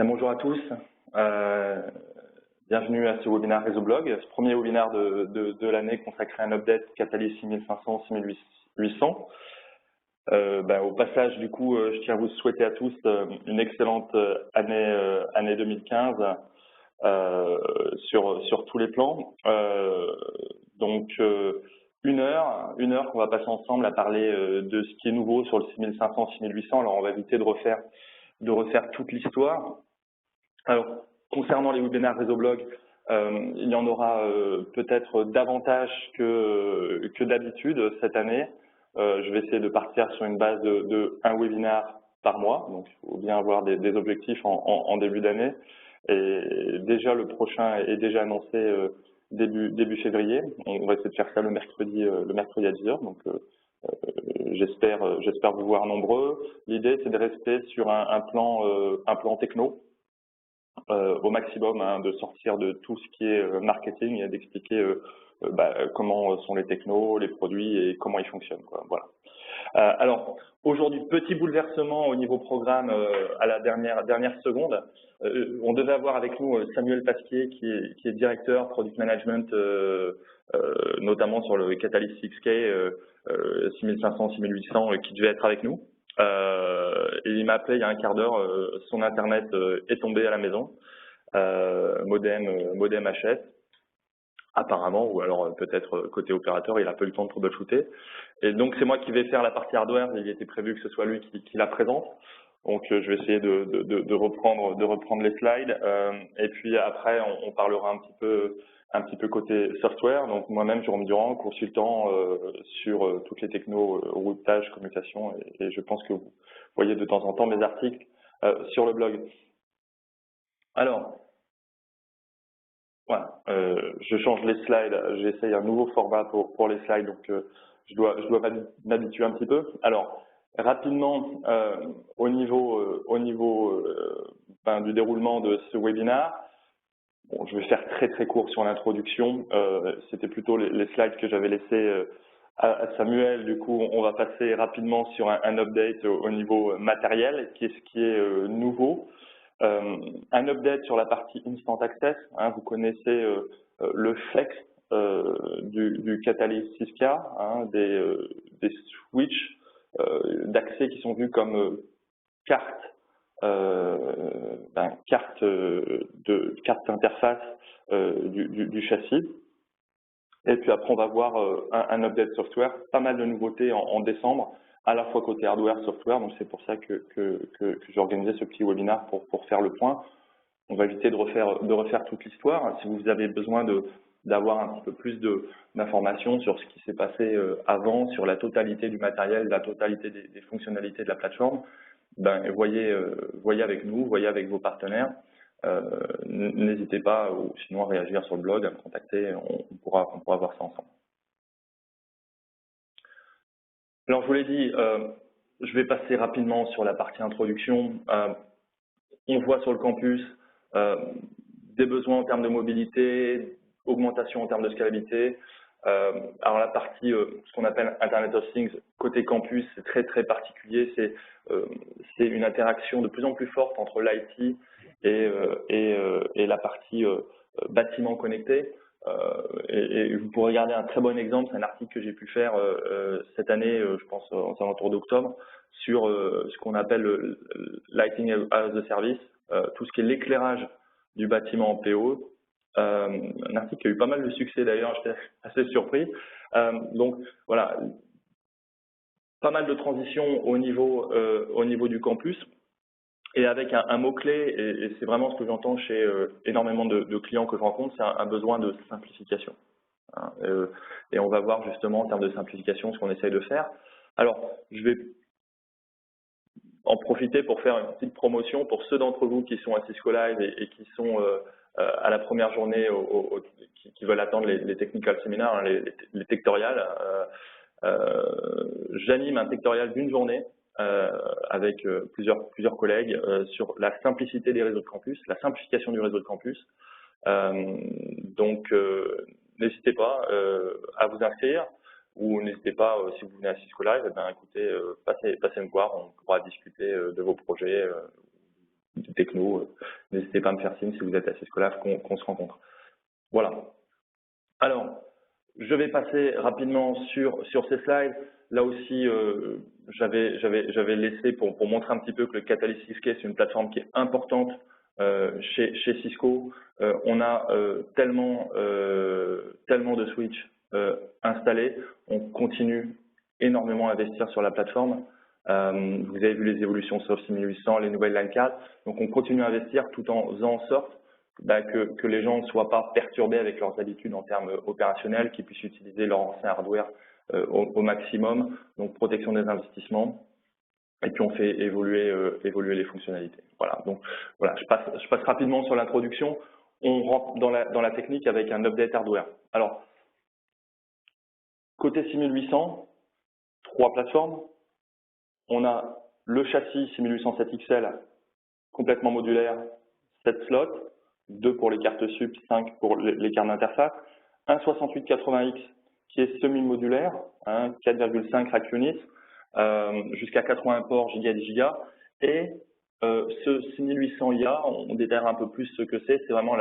Bien, bonjour à tous. Bienvenue à ce webinaire Réseaublog, ce premier webinaire de l'année consacré à un update Catalyst 6500-6800. Au passage, du coup, je tiens à vous souhaiter à tous une excellente année 2015 sur tous les plans. Une heure qu'on va passer ensemble à parler de ce qui est nouveau sur le 6500-6800. Alors, on va éviter de refaire toute l'histoire. Alors, concernant les webinaires Réseaublog, il y en aura peut-être davantage que d'habitude cette année. Je vais essayer de partir sur une base de un webinaire par mois, donc il faut bien avoir des objectifs en début d'année. Et déjà, le prochain est déjà annoncé début février. On va essayer de faire ça le mercredi à 10h. Donc, j'espère vous voir nombreux. L'idée, c'est de rester sur un plan techno. Au maximum, de sortir de tout ce qui est marketing et d'expliquer comment sont les technos, les produits et comment ils fonctionnent, quoi. Voilà. Alors, aujourd'hui, petit bouleversement au niveau programme à la dernière seconde. On devait avoir avec nous Samuel Pasquier, qui est directeur Product Management, notamment sur le Catalyst 6K 6500-6800, qui devait être avec nous. Et il m'a appelé il y a un quart d'heure, son internet est tombé à la maison, modem HS, apparemment, ou alors peut-être côté opérateur, il a pas eu le temps de troubleshooter. Et donc c'est moi qui vais faire la partie hardware, il était prévu que ce soit lui qui la présente. Donc je vais essayer de reprendre les slides, et puis après on parlera un petit peu côté software. Donc moi-même, Jérôme Durand, consultant sur toutes les technos, routage, commutation, et je pense que vous voyez de temps en temps mes articles sur le blog. Alors, voilà, je change les slides, j'essaye un nouveau format pour les slides, donc je dois m'habituer un petit peu. Alors, rapidement, au niveau du déroulement de ce webinaire, bon, je vais faire très court sur l'introduction. C'était plutôt les slides que j'avais laissés à Samuel. Du coup, on va passer rapidement sur un update au niveau matériel, qui est nouveau. Un update sur la partie Instant Access. Vous connaissez le flex du Catalyst 6K, des switches d'accès qui sont vus comme carte d'interface du châssis. Et puis après, on va voir un update software, pas mal de nouveautés en décembre, à la fois côté hardware, software. Donc c'est pour ça que j'ai organisé ce petit webinaire pour faire le point. On va éviter de refaire toute l'histoire. Si vous avez besoin d'avoir un petit peu plus d'informations sur ce qui s'est passé avant, sur la totalité du matériel, la totalité des fonctionnalités de la plateforme, voyez avec nous, voyez avec vos partenaires. N'hésitez pas, ou sinon à réagir sur le blog, à me contacter, on pourra voir ça ensemble. Alors je vous l'ai dit, je vais passer rapidement sur la partie introduction. On voit sur le campus des besoins en termes de mobilité, augmentation en termes de scalabilité. Alors la partie, ce qu'on appelle Internet of Things, côté campus, c'est très particulier. C'est une interaction de plus en plus forte entre l'IT et la partie bâtiment connecté. Et vous pourrez regarder un très bon exemple, c'est un article que j'ai pu faire cette année, je pense aux alentours d'octobre, sur ce qu'on appelle le Lighting as a Service, tout ce qui est l'éclairage du bâtiment en PO. Un article qui a eu pas mal de succès d'ailleurs, j'étais assez surpris. Donc voilà, pas mal de transitions au niveau du campus. Et avec un mot-clé, et c'est vraiment ce que j'entends chez énormément de clients que je rencontre, c'est un besoin de simplification. Et on va voir justement en termes de simplification ce qu'on essaye de faire. Alors, je vais en profiter pour faire une petite promotion pour ceux d'entre vous qui sont à Cisco Live et qui sont à la première journée, qui veulent attendre les technical seminars, les tectorials. J'anime un tectorial d'une journée avec plusieurs collègues sur la simplicité des réseaux de campus, la simplification du réseau de campus. Donc, n'hésitez pas à vous inscrire, ou n'hésitez pas, si vous venez à Cisco Live, écoutez, passez me voir, on pourra discuter de vos projets, techno, n'hésitez pas à me faire signe si vous êtes à Cisco Live, qu'on se rencontre. Voilà. Alors, je vais passer rapidement sur ces slides. Là aussi, j'avais laissé pour montrer un petit peu que le Catalyst 6K, c'est une plateforme qui est importante chez Cisco. On a tellement de switches installés. On continue énormément à investir sur la plateforme. Vous avez vu les évolutions Soft 6800, les nouvelles line cards. Donc, on continue à investir tout en faisant en sorte que les gens ne soient pas perturbés avec leurs habitudes en termes opérationnels, qu'ils puissent utiliser leur ancien hardware au maximum. Donc, protection des investissements. Et puis, on fait évoluer les fonctionnalités. Voilà. Donc, voilà, je passe rapidement sur l'introduction. On rentre dans la technique avec un update hardware. Alors, côté 6800, 3 plateformes. On a le châssis 6807 XL complètement modulaire, 7 slots, 2 pour les cartes sup, 5 pour les cartes d'interface, un 6880X qui est semi-modulaire, 4,5 rack units, jusqu'à 80 ports giga et giga, et ce 6800IA, on détaille un peu plus ce que c'est vraiment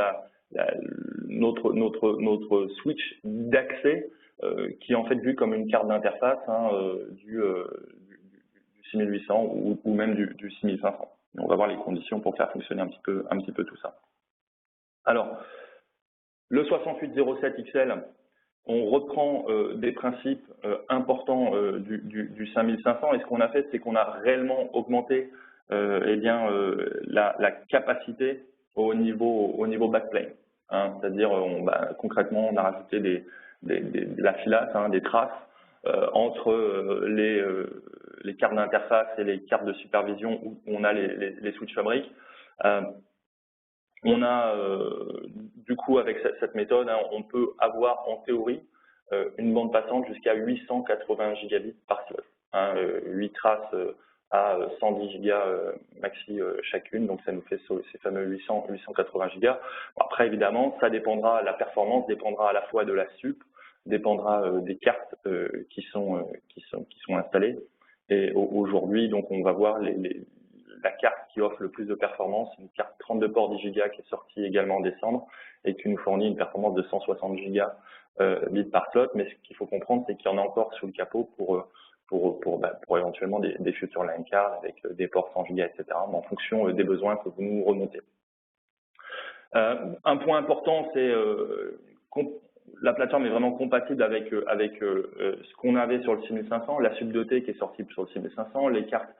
notre switch d'accès qui est en fait vu comme une carte d'interface du 6800 ou même du 6500. On va voir les conditions pour faire fonctionner un petit peu tout ça. Alors, le 6807 XL, on reprend des principes importants du 5500 et ce qu'on a fait, c'est qu'on a réellement augmenté la capacité au niveau backplane. C'est-à-dire, concrètement, on a rajouté de la filasse, des traces entre les cartes d'interface et les cartes de supervision où on a les switches fabriques. On a, du coup, avec cette méthode, on peut avoir en théorie une bande passante jusqu'à 880 gigabits par slot. 8 traces à 110 gigas maxi chacune, donc ça nous fait ces fameux 880 gigas. Bon, après, évidemment, ça dépendra, la performance dépendra à la fois de la SUP, dépendra des cartes qui sont installées. Et aujourd'hui, donc, on va voir la carte qui offre le plus de performance, une carte 32 ports 10 Go qui est sortie également en décembre et qui nous fournit une performance de 160 Go bits par slot. Mais ce qu'il faut comprendre, c'est qu'il y en a encore sous le capot pour éventuellement des futurs line cards avec des ports 100 Go, etc. Mais en fonction des besoins que vous nous remontez. Un point important, c'est la plateforme est vraiment compatible avec ce qu'on avait sur le 6500, la sub 2T qui est sortie sur le 6500, les cartes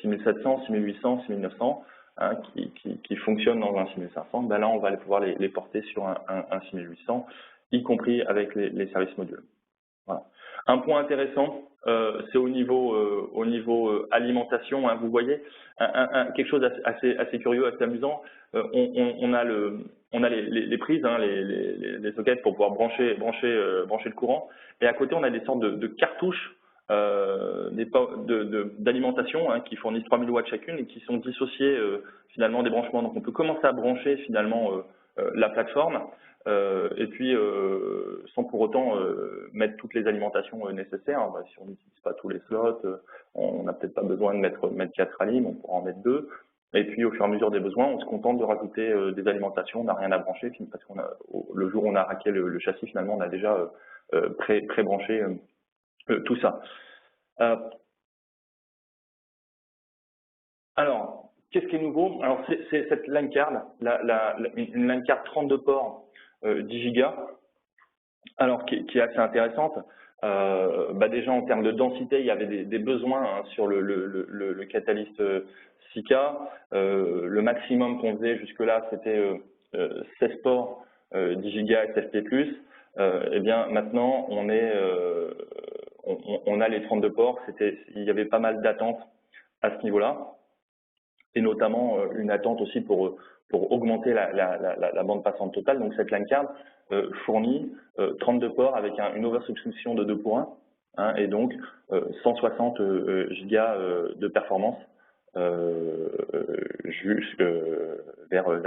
6700, 6800, 6900 qui fonctionnent dans un 6500. Là, on va pouvoir les porter sur un 6800, y compris avec les services modules. Voilà. Un point intéressant, c'est au niveau alimentation. Vous voyez quelque chose assez curieux, assez amusant. On a les prises, les sockets pour pouvoir brancher le courant. Et à côté, on a des sortes de cartouches d'alimentation qui fournissent 3000 watts chacune et qui sont dissociées finalement des branchements. Donc on peut commencer à brancher finalement la plateforme et puis sans pour autant mettre toutes les alimentations nécessaires. Si on n'utilise pas tous les slots, on n'a peut-être pas besoin de mettre 4 alimes, on pourra en mettre 2. Et puis, au fur et à mesure des besoins, on se contente de rajouter des alimentations, on n'a rien à brancher, parce qu'on le jour où on a raqué le châssis, finalement, on a déjà pré-branché tout ça. Alors, qu'est-ce qui est nouveau? Alors, c'est cette line card, une line card 32 ports 10 Go, alors qui est assez intéressante. Déjà, en termes de densité, il y avait des besoins sur le Catalyst 6K. Le maximum qu'on faisait jusque-là, c'était 16 ports 10 Go SFP+. Eh bien, maintenant, on a les 32 ports. Il y avait pas mal d'attentes à ce niveau-là, et notamment une attente aussi pour augmenter la bande passante totale. Donc, cette line card fournit 32 ports avec une oversubscription de 2 pour 1, et donc 160 gigas de performance vers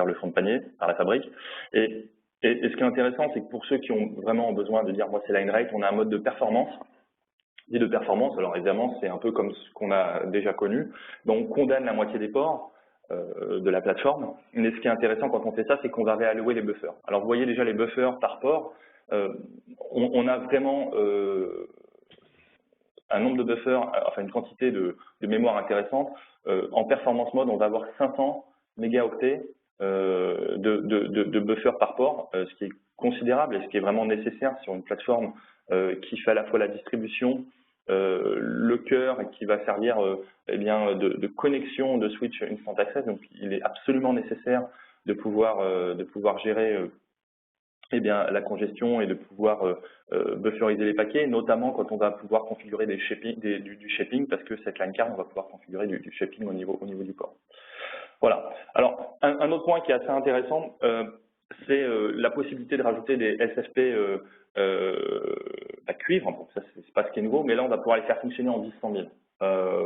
le fond de panier par la fabrique. Et ce qui est intéressant, c'est que pour ceux qui ont vraiment besoin de dire, moi, c'est line rate, on a un mode de performance. Dit de performance, alors évidemment, c'est un peu comme ce qu'on a déjà connu. Donc, on condamne la moitié des ports. de la plateforme. Mais ce qui est intéressant quand on fait ça, c'est qu'on va réallouer les buffers. Alors vous voyez déjà les buffers par port. On a vraiment un nombre de buffers, enfin une quantité de mémoire intéressante. En performance mode, on va avoir 500 mégaoctets de buffers par port, ce qui est considérable et ce qui est vraiment nécessaire sur une plateforme qui fait à la fois la distribution, le cœur et qui va servir eh bien, de connexion de switch instant access. Donc il est absolument nécessaire de pouvoir gérer eh bien, la congestion et de pouvoir bufferiser les paquets, notamment quand on va pouvoir configurer du shaping, parce que cette line card, on va pouvoir configurer du shaping au niveau du port. Voilà. Alors, un autre point qui est assez intéressant, c'est la possibilité de rajouter des SFP à cuivre. Bon, ça, c'est pas ce qui est nouveau, mais là, on va pouvoir les faire fonctionner en 10-100 000.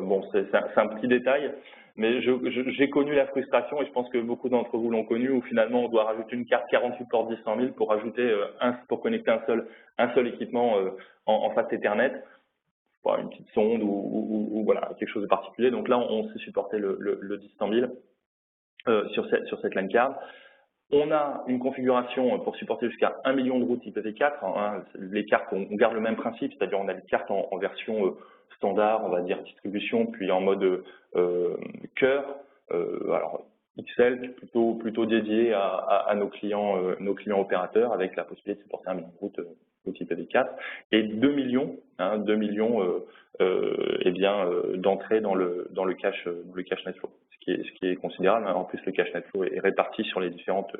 Bon, c'est un petit détail, mais j'ai connu la frustration, et je pense que beaucoup d'entre vous l'ont connu, où finalement, on doit rajouter une carte 48 ports 10-100 000 pour rajouter pour connecter un seul équipement en face Ethernet. Une petite sonde ou voilà, quelque chose de particulier. Donc là, on sait supporter le 10-100 000 sur cette line card. On a une configuration pour supporter jusqu'à 1 million de routes IPv4. Hein. Les cartes, on garde le même principe, c'est-à-dire on a les cartes en version standard, on va dire distribution, puis en mode cœur. Alors XL plutôt dédié à nos clients opérateurs, avec la possibilité de supporter 1 million de routes IPv4 et 2 millions d'entrées dans le cache NetFlow, ce qui est considérable. En plus, le cache NetFlow est réparti sur les différentes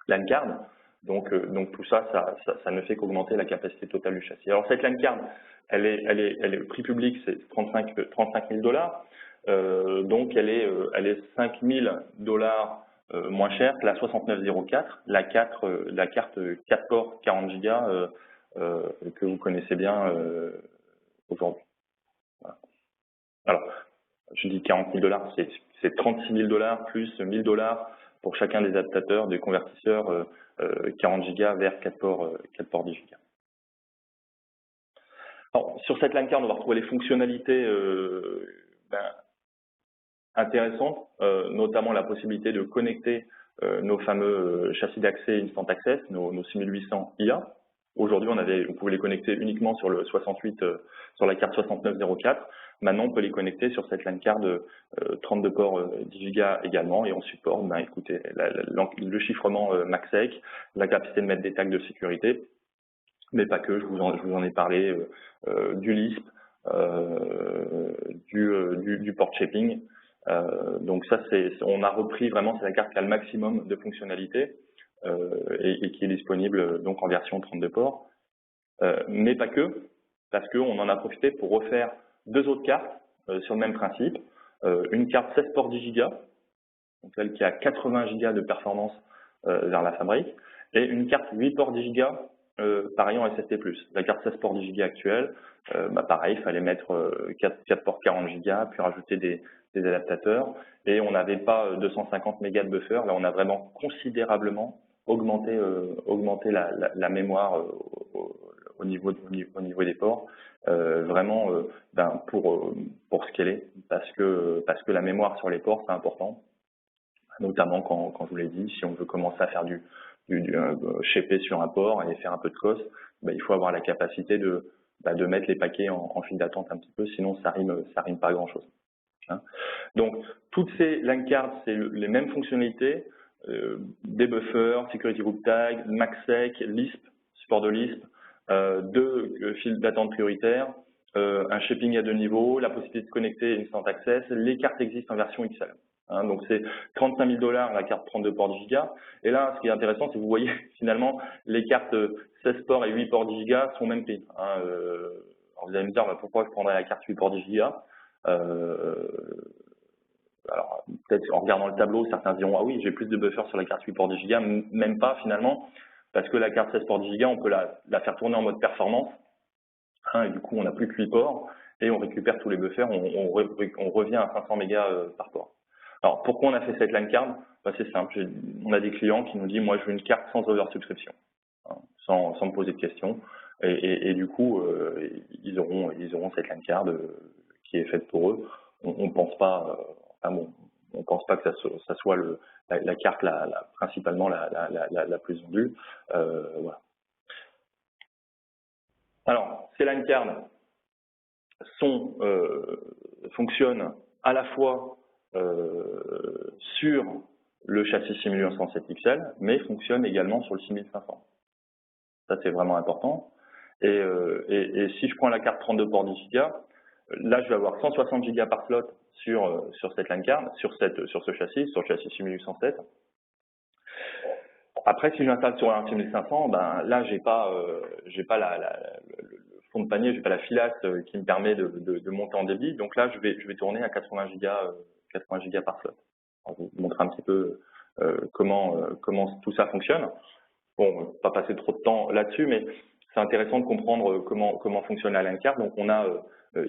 LAN cards. Donc tout ça ne fait qu'augmenter la capacité totale du châssis. Alors cette LAN card, elle est prix public, c'est 35 000 $. Donc elle est 5 000 $ moins chère que la 6904, la carte 4 ports 40 Go que vous connaissez bien aujourd'hui. Voilà. Alors, je dis 40 000 $, c'est 36 000 $ plus 1 000 $ pour chacun des adaptateurs, des convertisseurs 40 Go vers 4 ports 10 Go. Alors, sur cette LAN card, on va retrouver les fonctionnalités intéressantes, notamment la possibilité de connecter nos fameux châssis d'accès Instant Access, nos 6800 IA. Aujourd'hui, on pouvait les connecter uniquement sur le 68, sur la carte 6904. Maintenant, on peut les connecter sur cette LAN card 32 ports 10 Go également, et on supporte, écoutez, le chiffrement MACsec, la capacité de mettre des tags de sécurité, mais pas que. Je vous en ai parlé du Lisp, du port shaping. Donc ça, on a repris vraiment, c'est la carte qui a le maximum de fonctionnalités et qui est disponible donc en version 32 ports, mais pas que, parce qu'on en a profité pour refaire 2 autres cartes sur le même principe. Une carte 16 ports 10 Go, donc celle qui a 80 Go de performance vers la fabrique, et une carte 8 ports 10 Go, pareil en SST+. La carte 16 ports 10 Go actuelle, pareil, il fallait mettre 4 ports 40 Go, puis rajouter des adaptateurs, et on n'avait pas 250 mégas de buffer. Là, on a vraiment considérablement augmenté la mémoire au niveau des ports, vraiment pour scaler, parce que la mémoire sur les ports, c'est important, notamment quand je vous l'ai dit, si on veut commencer à faire du shaper sur un port et faire un peu de cost, il faut avoir la capacité de mettre les paquets en file d'attente un petit peu, sinon ça rime pas à grand chose. Hein. Donc toutes ces LAN cards, c'est les mêmes fonctionnalités, des buffers, security group tag, MACsec, Lisp, support de Lisp, 2 files d'attente prioritaires, un shaping à 2 niveaux, la possibilité de connecter Instant Access. Les cartes existent en version XL. Hein, donc c'est 35 000 $ la carte 32 ports 10 Go. Et là, ce qui est intéressant, c'est que vous voyez finalement les cartes 16 ports et 8 ports 10 Go sont au même prix. Hein, alors vous allez me dire pourquoi je prendrais la carte 8 ports 10 Go. Alors peut-être en regardant le tableau, certains diront ah oui, j'ai plus de buffer sur la carte 8 ports 10 Go, même pas finalement, parce que la carte 16 ports 10 Go, on peut la faire tourner en mode performance. Hein, et du coup, on n'a plus que 8 ports et on récupère tous les buffers, on revient à 500 mégas par port. Alors, pourquoi on a fait cette LAN card? C'est simple, on a des clients qui nous disent, moi, je veux une carte sans oversubscription, hein, sans me poser de questions. Et du coup, ils auront cette LAN card qui est faite pour eux. on pense pas, enfin bon, on pense pas que ça soit la carte principalement la plus vendue. Voilà. Alors, ces line cards fonctionnent à la fois sur le châssis 6107 XL, mais fonctionnent également sur le 6500. Ça, c'est vraiment important. Et si je prends la carte 32 ports 10 Go, là, je vais avoir 160 Go par slot sur cette line card, sur ce châssis, sur le châssis 6807. Après, si je l'installe sur un 6500, ben là, j'ai pas le fond de panier, j'ai pas la filasse qui me permet de monter en débit. Donc là, je vais tourner à 80 Go par slot. Alors, je vais vous montrer un petit peu comment tout ça fonctionne. Bon, pas passer trop de temps là-dessus, mais c'est intéressant de comprendre comment fonctionne la line card. Donc, on a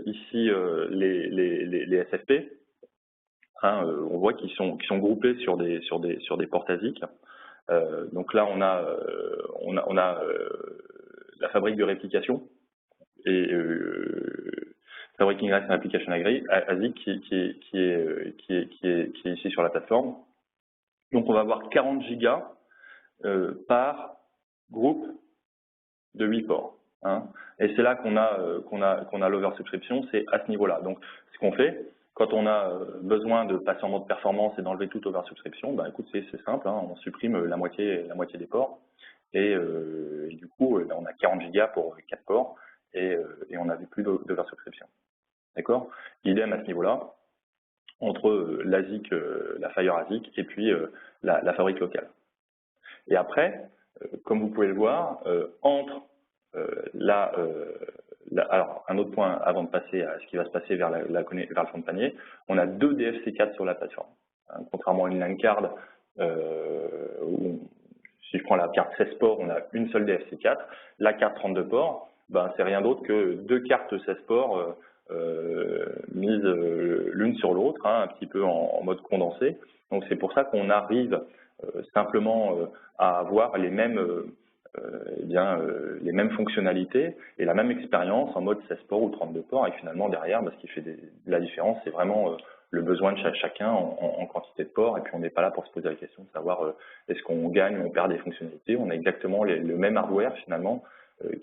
ici les SFP. Hein, on voit qu'ils sont groupés sur des portes ASIC. Donc là, on a la fabrique de réplication et Fabric Ingress and Application ASIC qui est ici sur la plateforme. Donc, on va avoir 40 gigas par groupe de 8 ports. Hein. Et c'est là qu'on a l'oversubscription, c'est à ce niveau-là. Donc, ce qu'on fait, quand on a besoin de passer en mode performance et d'enlever toute oversubscription, ben, écoute, c'est simple, hein, on supprime la moitié des ports. Et du coup, ben, on a 40 gigas pour 4 ports et on n'a plus d'oversubscription. D'accord? Idem à ce niveau-là, entre l'ASIC, la Fire ASIC et puis la fabrique locale. Et après, comme vous pouvez le voir, entre alors, un autre point avant de passer à ce qui va se passer vers le fond de panier, on a 2 DFC4 sur la plateforme. Hein, contrairement à une line card, où si je prends la carte 16 ports, on a une seule DFC4. La carte 32 ports, ben, c'est rien d'autre que 2 cartes 16 ports mises l'une sur l'autre, hein, un petit peu en mode condensé. Donc c'est pour ça qu'on arrive simplement à avoir les mêmes fonctionnalités et la même expérience en mode 16 ports ou 32 ports, et finalement derrière, ce qui fait la différence, c'est vraiment le besoin de chacun en quantité de ports, et puis on n'est pas là pour se poser la question de savoir est-ce qu'on gagne ou on perd des fonctionnalités. On a exactement le même hardware finalement,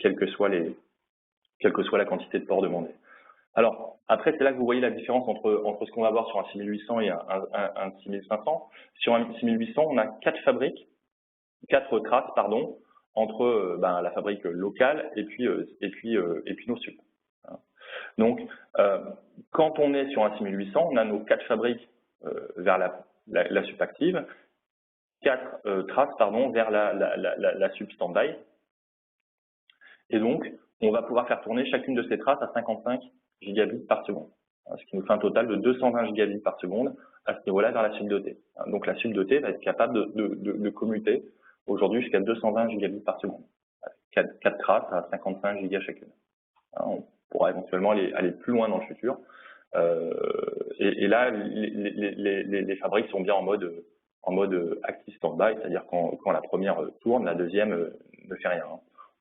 quelle que soit la quantité de ports demandés. Alors, après, c'est là que vous voyez la différence entre ce qu'on va avoir sur un 6800 et un 6500. Sur un 6800, on a 4 traces, pardon, entre la fabrique locale et puis nos sup. Donc, quand on est sur un 6800, on a nos 4 fabriques vers la sup active, 4 traces, pardon, vers la sup standby. Et donc, on va pouvoir faire tourner chacune de ces traces à 55 gigabits par seconde, ce qui nous fait un total de 220 gigabits par seconde à ce niveau-là vers la sup de T. Donc la sup de T va être capable de commuter aujourd'hui jusqu'à 220 gigabits par seconde. 4 traces à 55 gigas chacune. On pourra éventuellement aller plus loin dans le futur. Et là, les fabriques sont bien en mode active standby, c'est-à-dire quand la première tourne, la deuxième ne fait rien.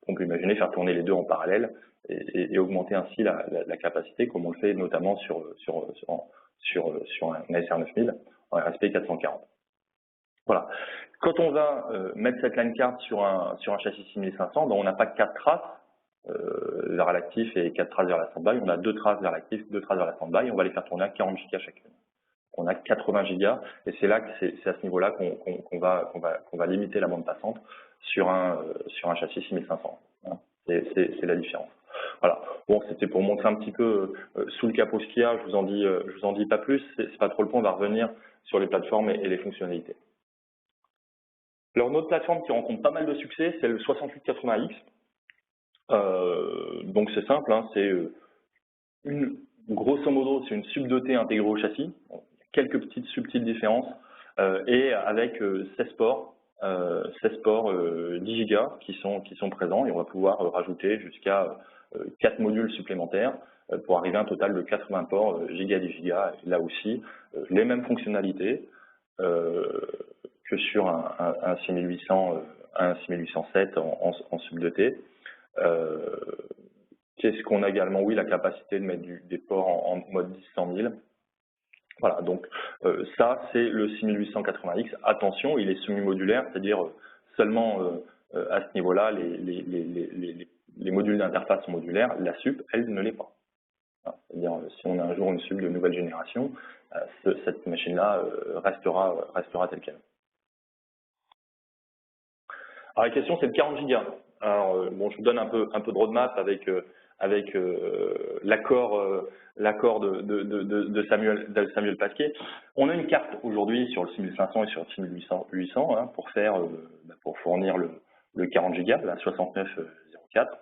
On peut imaginer faire tourner les deux en parallèle et augmenter ainsi la capacité, comme on le fait notamment sur un ASR 9000, un RSP 440. Voilà. Quand on va mettre cette line card sur un châssis 6500, on n'a pas 4 traces vers l'actif et 4 traces vers la standby, on a 2 traces vers l'actif, 2 traces vers la standby, on va les faire tourner à 40 gigas chacune. On a 80 gigas, et c'est là que c'est à ce niveau-là qu'on va limiter la bande passante sur un châssis 6500. Hein. C'est la différence. Voilà. Bon, c'était pour montrer un petit peu sous le capot ce qu'il y a. Je vous en dis pas plus. C'est pas trop le point. On va revenir sur les plateformes et les fonctionnalités. Alors, notre plateforme qui rencontre pas mal de succès, c'est le 6880X. Donc, c'est simple. Hein, c'est grosso modo, c'est une sub de T intégrée au châssis. Quelques petites subtiles différences. Et avec 16 ports. 16 ports 10 Go qui sont présents, et on va pouvoir rajouter jusqu'à 4 modules supplémentaires pour arriver à un total de 80 ports giga 10 gigas. Là aussi, les mêmes fonctionnalités que sur un 6807 en sub de T. Qu'est-ce qu'on a également? Oui, la capacité de mettre des ports en mode 10-100 000. Voilà, donc ça c'est le 6880X. Attention, il est semi-modulaire, c'est-à-dire seulement à ce niveau-là, les modules d'interface sont modulaires, la SUP, elle, ne l'est pas. C'est-à-dire si on a un jour une SUP de nouvelle génération, cette machine-là restera telle qu'elle. Alors la question c'est de 40 Go. Alors bon, je vous donne un peu de roadmap avec l'accord de Samuel Pasquier. On a une carte aujourd'hui sur le 6500 et sur le 6800 hein, pour fournir le 40 Go, la 6904.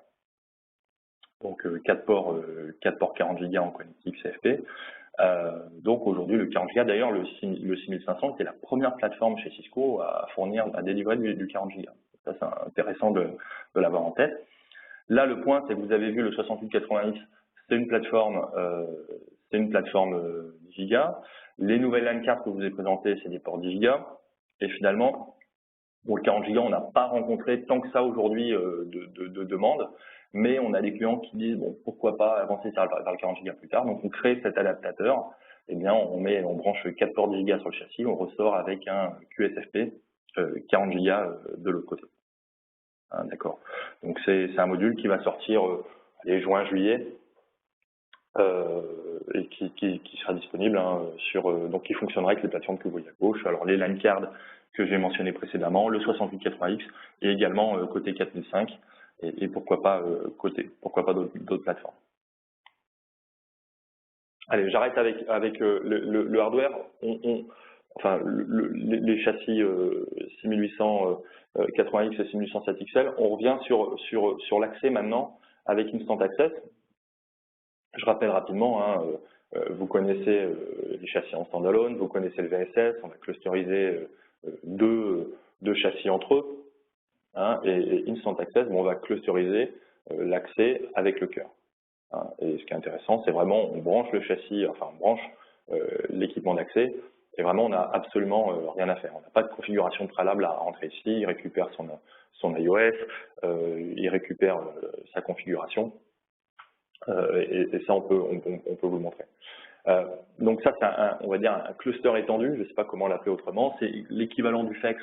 Donc 4 ports 40 Go en connectique CFP. Donc aujourd'hui le 40 Go, d'ailleurs le 6500 était la première plateforme chez Cisco à délivrer du 40 Go. Ça c'est intéressant de l'avoir en tête. Là le point c'est que vous avez vu le 6880X, c'est une plateforme Giga. Les nouvelles LAN cartes que je vous ai présentées c'est des ports 10 Go. Et finalement pour le 40 Go on n'a pas rencontré tant que ça aujourd'hui de demandes. Mais on a des clients qui disent bon pourquoi pas avancer vers le 40 Go plus tard. Donc on crée cet adaptateur. Eh bien on branche 4 ports 10 Go sur le châssis, on ressort avec un QSFP 40 Go de l'autre côté. Hein, d'accord. Donc c'est un module qui va sortir juin-juillet et qui sera disponible hein, donc qui fonctionnera avec les plateformes que vous voyez à gauche. Alors les line cards que j'ai mentionné précédemment, le 6880X et également côté 4005 et pourquoi pas d'autres plateformes. Allez, j'arrête avec le hardware. Les châssis 6880X et 6807XL, on revient sur l'accès maintenant avec Instant Access. Je rappelle rapidement, hein, vous connaissez les châssis en standalone, vous connaissez le VSS, on va clusteriser deux châssis entre eux, hein, et Instant Access, on va clusteriser l'accès avec le cœur. Hein, et ce qui est intéressant, c'est vraiment on branche le châssis, on branche l'équipement d'accès. Et vraiment, on n'a absolument rien à faire. On n'a pas de configuration préalable à rentrer ici. Il récupère son iOS, il récupère sa configuration. Et ça, on peut vous le montrer. Donc ça, c'est on va dire un cluster étendu. Je ne sais pas comment l'appeler autrement. C'est l'équivalent du FEX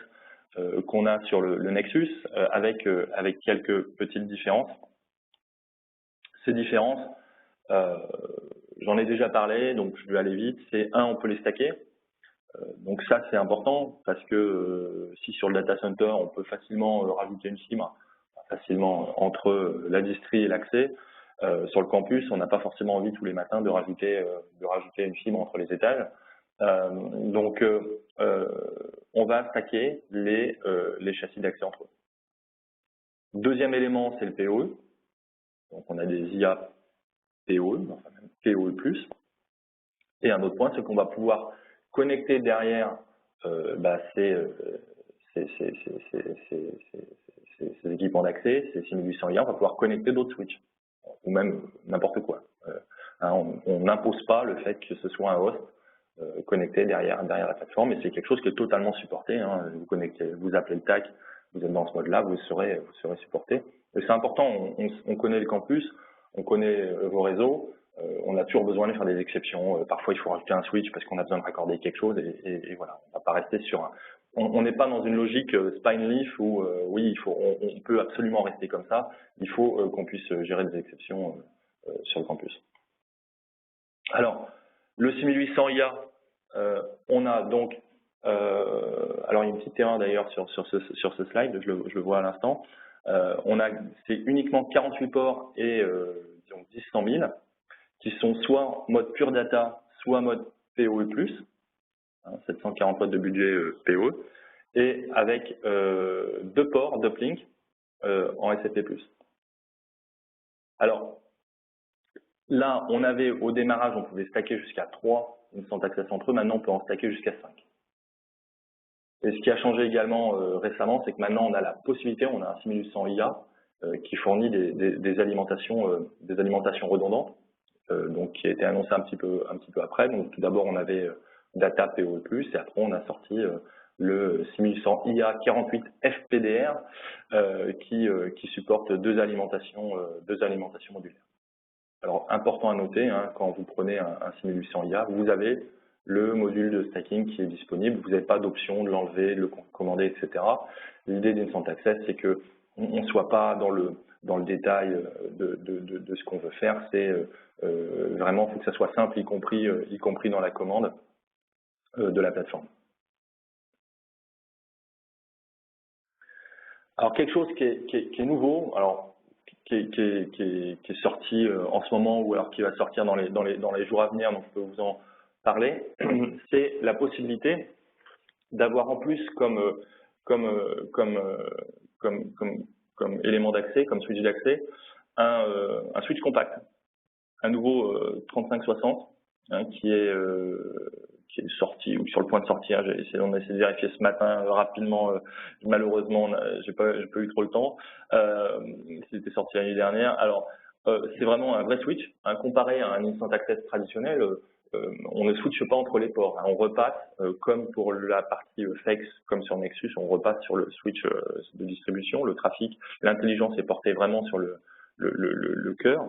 qu'on a sur le Nexus, avec quelques petites différences. Ces différences, j'en ai déjà parlé, donc je vais aller vite. C'est on peut les stacker. Donc ça c'est important parce que si sur le data center on peut facilement rajouter une fibre facilement entre la distri et l'accès, sur le campus on n'a pas forcément envie tous les matins de rajouter une fibre entre les étages. Donc on va stacker les châssis d'accès entre eux. Deuxième élément c'est le PoE. Donc on a des IA PoE, enfin même PoE+. Et un autre point c'est qu'on va pouvoir connecter derrière ces équipements d'accès, ces 6800 IA, on va pouvoir connecter d'autres switches, ou même n'importe quoi. On n'impose pas le fait que ce soit un host connecté derrière la plateforme, et c'est quelque chose qui est totalement supporté. Hein. Vous appelez le TAC, vous êtes dans ce mode-là, vous serez supporté. Et c'est important, on connaît le campus, on connaît vos réseaux. On a toujours besoin de faire des exceptions. Parfois, il faut rajouter un switch parce qu'on a besoin de raccorder quelque chose et voilà. On ne va pas rester sur on n'est pas dans une logique spine leaf où oui, on peut absolument rester comme ça. Il faut qu'on puisse gérer des exceptions sur le campus. Alors, le 6800 IA, on a donc alors il y a une petite erreur d'ailleurs sur ce slide, je le vois à l'instant. C'est uniquement 48 ports et disons 10-100 000. Qui sont soit en mode pure data, soit en mode PoE+, 740 watts de budget PoE, et avec 2 ports d'uplink en SFP+. Alors, là, on avait au démarrage, on pouvait stacker jusqu'à 3 Instant Access entre eux, maintenant on peut en stacker jusqu'à 5. Et ce qui a changé également récemment, c'est que maintenant on a la possibilité, on a un 6800 IA qui fournit des alimentations redondantes. Donc qui a été annoncé un petit peu après. Donc tout d'abord on avait Data PoE+, et après on a sorti le 6800 IA 48 FPDR qui supporte deux alimentations modulaires. Alors important à noter, hein, quand vous prenez un 6800 IA, vous avez le module de stacking qui est disponible. Vous n'avez pas d'option de l'enlever, de le commander, etc. L'idée d'Instant Access, c'est que on ne soit pas dans le détail de ce qu'on veut faire. C'est vraiment, il faut que ça soit simple, y compris dans la commande de la plateforme. Alors quelque chose qui est nouveau, alors qui est sorti en ce moment ou alors qui va sortir dans les jours à venir, donc je peux vous en parler, c'est la possibilité d'avoir en plus comme élément d'accès, comme switch d'accès, un switch compact, un nouveau 3560 hein, qui est sorti ou sur le point de sortir. On a essayé de vérifier ce matin rapidement. Malheureusement, j'ai pas eu trop le temps. C'était sorti l'année dernière. Alors, c'est vraiment un vrai switch. Hein, comparé à un Instant Access traditionnel, on ne switche pas entre les ports. Hein, on repasse, comme pour la partie Flex, comme sur Nexus, on repasse sur le switch de distribution, le trafic. L'intelligence est portée vraiment sur le cœur.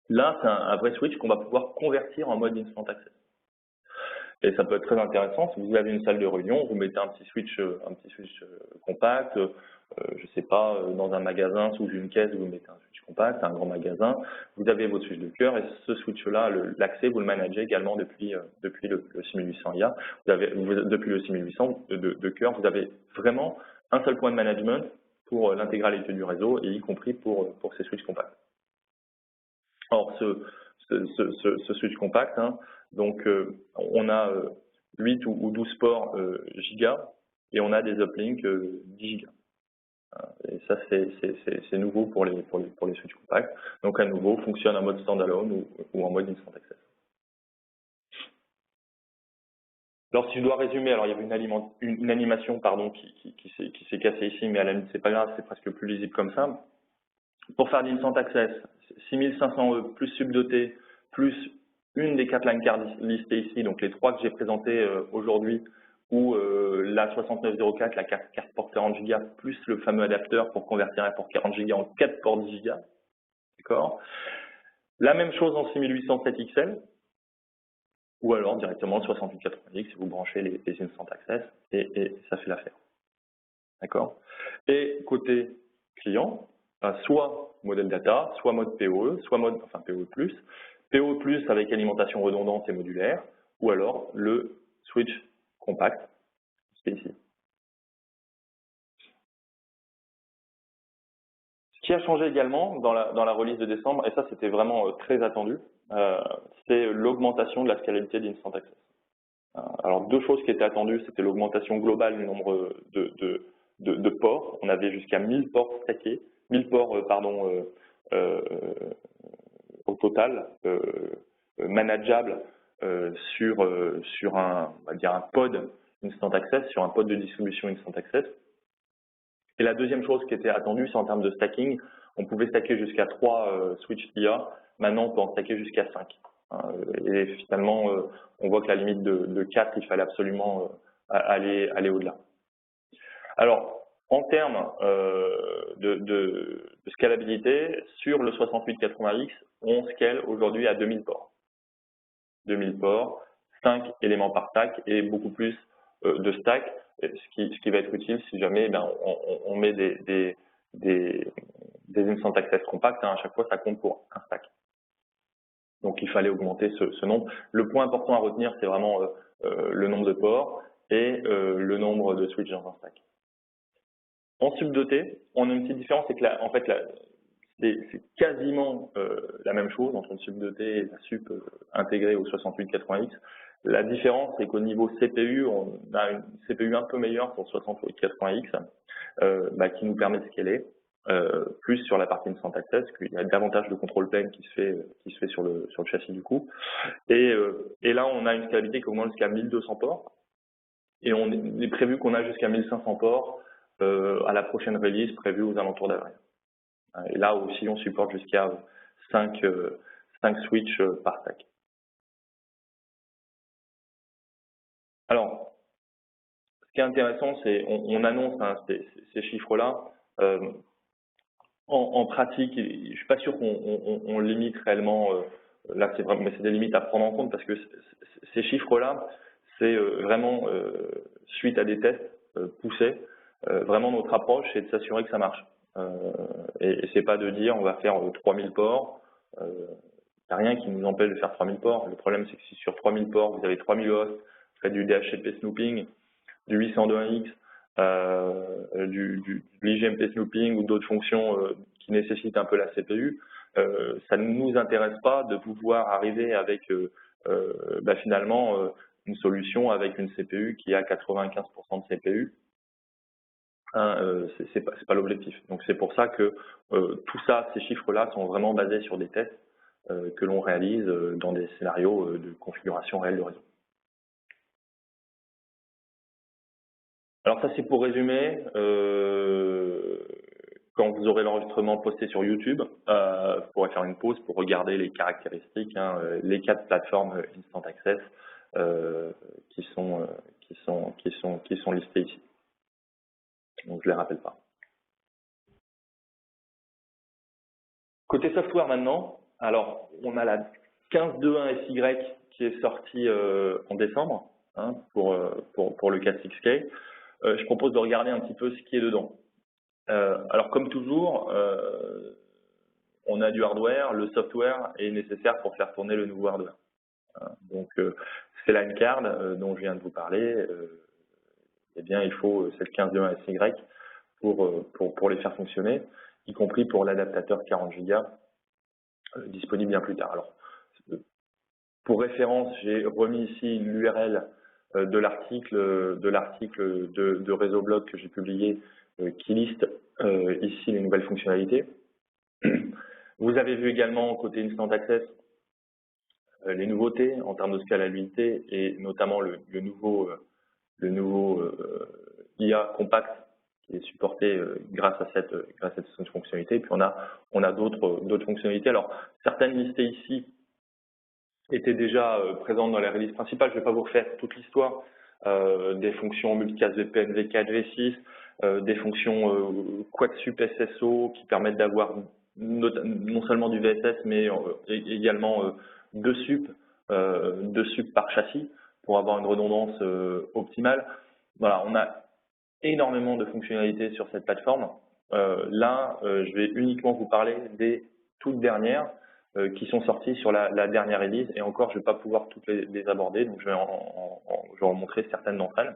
Là, c'est un vrai switch qu'on va pouvoir convertir en mode Instant Access. Et ça peut être très intéressant. Si vous avez une salle de réunion, vous mettez un petit switch compact, je sais pas, dans un magasin, sous une caisse, vous mettez un switch compact, un grand magasin, vous avez votre switch de cœur et ce switch-là, l'accès, vous le managez également depuis le 6800 IA. Depuis le 6800 de cœur, vous avez vraiment un seul point de management pour l'intégralité du réseau et y compris pour ces switches compacts. Or, ce switch compact, hein, donc on a 8 ou 12 ports gigas et on a des uplinks 10 gigas. Et ça, c'est nouveau pour les switches compacts. Donc, à nouveau, fonctionne en mode standalone ou en mode Instant Access. Alors, si je dois résumer, alors il y avait une animation pardon, qui s'est cassée ici, mais à la limite, c'est pas grave, c'est presque plus lisible comme ça. Pour faire d'Instant Access, 6500E plus subdoté, plus une des 4 line cards listées ici, donc les 3 que j'ai présentées aujourd'hui, ou la 6904, la carte port 40 Go, plus le fameux adapteur pour convertir un port 40 Go en 4 ports 10 Go. D'accord. La même chose en 6807 XL, ou alors directement 6880X si vous branchez les Instant Access, et ça fait l'affaire. D'accord. Et côté client, soit modèle data, soit mode PoE, soit mode, enfin PoE+, PoE+, avec alimentation redondante et modulaire, ou alors le switch compact, c'est ici. Ce qui a changé également dans la release de décembre, et ça c'était vraiment très attendu, c'est l'augmentation de la scalabilité d'Instant Access. Alors deux choses qui étaient attendues, c'était l'augmentation globale du nombre de ports. On avait jusqu'à 1000 ports stackés, 1000 ports au total manageables sur un, on va dire un pod Instant Access, sur un pod de distribution Instant Access. Et la deuxième chose qui était attendue, c'est en termes de stacking. On pouvait stacker jusqu'à 3 switch IA. Maintenant, on peut en stacker jusqu'à 5. Et finalement, on voit que la limite de 4, il fallait absolument aller au-delà. Alors, en termes de scalabilité, sur le 6880X, on scale aujourd'hui à 2000 ports. 2000 ports, 5 éléments par stack et beaucoup plus de stack, ce qui va être utile si jamais on met des Instant Access compacts. Hein, à chaque fois, ça compte pour un stack. Donc, il fallait augmenter ce nombre. Le point important à retenir, c'est vraiment le nombre de ports et le nombre de switches dans un stack. En subdoté, on a une petite différence, c'est que en fait, c'est quasiment la même chose entre une subdoté et la sup intégrée au 6880X. La différence, c'est qu'au niveau CPU, on a une CPU un peu meilleure pour 6880X qui nous permet de scaler. Plus sur la partie Instant Access, qu'il y a davantage de contrôle plane qui se fait sur le châssis du coup. Et là, on a une scalabilité qui augmente jusqu'à 1200 ports. Et on est prévu qu'on a jusqu'à 1500 ports à la prochaine release prévue aux alentours d'avril. Et là aussi, on supporte jusqu'à 5 switches par stack. Alors, ce qui est intéressant, c'est on annonce ces chiffres-là. En pratique, je suis pas sûr qu'on limite réellement là, c'est vraiment, mais c'est des limites à prendre en compte parce que ces chiffres-là, c'est vraiment suite à des tests poussés. Vraiment, notre approche, c'est de s'assurer que ça marche. Et c'est pas de dire on va faire 3000 ports. Il n'y a rien qui nous empêche de faire 3000 ports. Le problème, c'est que si sur 3000 ports, vous avez 3000 hosts, vous faites du DHCP snooping, du 802.1x, du l'IGMP snooping ou d'autres fonctions qui nécessitent un peu la CPU, ça ne nous intéresse pas de pouvoir arriver avec finalement une solution avec une CPU qui a 95% de CPU. C'est pas l'objectif. Donc c'est pour ça que tout ça, ces chiffres-là sont vraiment basés sur des tests que l'on réalise dans des scénarios de configuration réelle de réseau. Alors ça c'est pour résumer. Quand vous aurez l'enregistrement posté sur YouTube, vous pourrez faire une pause pour regarder les caractéristiques, les 4 plateformes Instant Access qui sont listées ici. Donc je ne les rappelle pas. Côté software maintenant, alors on a la 15.2.1 SY qui est sortie en décembre pour le 4.6K. Je propose de regarder un petit peu ce qui est dedans. Alors comme toujours, on a du hardware, le software est nécessaire pour faire tourner le nouveau hardware. Donc c'est la N-card dont je viens de vous parler. Eh bien il faut cette 15.2.1 SY pour les faire fonctionner, y compris pour l'adaptateur 40 Go disponible bien plus tard. Alors, pour référence, j'ai remis ici l'URL de l'article de Réseau Blog que j'ai publié qui liste ici les nouvelles fonctionnalités. Vous avez vu également côté Instant Access les nouveautés en termes de scalabilité et notamment le nouveau IA compact qui est supporté grâce à cette fonctionnalité. Puis on a d'autres fonctionnalités. Alors certaines listées ici étaient déjà présentes dans les releases principales. Je ne vais pas vous refaire toute l'histoire des fonctions multicast VPN V4, V6, des fonctions quad-sup SSO qui permettent d'avoir non seulement du VSS mais également deux sup par châssis pour avoir une redondance optimale. Voilà, on a énormément de fonctionnalités sur cette plateforme. Là, je vais uniquement vous parler des toutes dernières qui sont sorties sur la dernière release. Et encore, je ne vais pas pouvoir toutes les aborder, donc je vais en montrer certaines d'entre elles.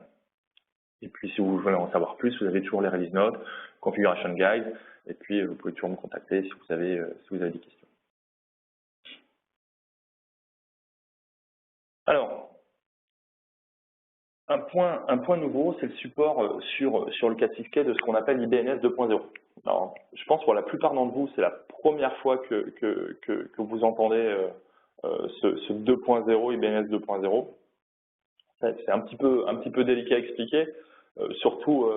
Et puis, si vous voulez en savoir plus, vous avez toujours les release notes, configuration guide, et puis vous pouvez toujours me contacter si vous avez des questions. Alors, un point nouveau, c'est le support sur le 4.6K de ce qu'on appelle IBNS 2.0. Alors, je pense pour la plupart d'entre vous, c'est la première fois que vous entendez ce 2.0, IBNS 2.0. C'est un petit peu délicat à expliquer, surtout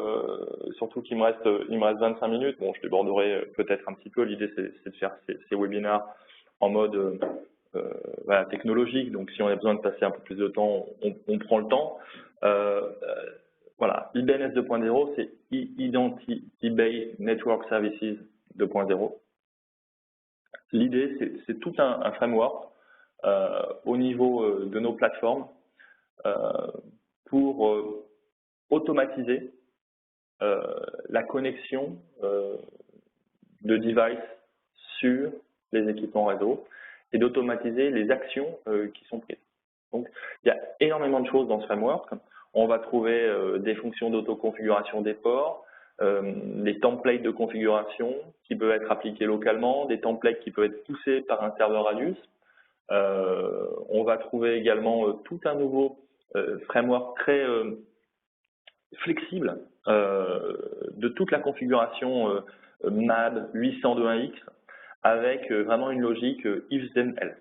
qu'il me reste 25 minutes. Bon, je déborderai peut-être un petit peu. L'idée, c'est de faire ces webinaires en mode voilà, technologique. Donc, si on a besoin de passer un peu plus de temps, on prend le temps. Voilà, IBNS 2.0, c'est Identity Based Network Services 2.0. L'idée, c'est tout un framework au niveau de nos plateformes pour automatiser la connexion de devices sur les équipements réseau et d'automatiser les actions qui sont prises. Donc, il y a énormément de choses dans ce framework. On va trouver des fonctions d'autoconfiguration des ports, des templates de configuration qui peuvent être appliqués localement, des templates qui peuvent être poussés par un serveur Radius. On va trouver également tout un nouveau framework très flexible de toute la configuration MAD 802.1x avec vraiment une logique if then else.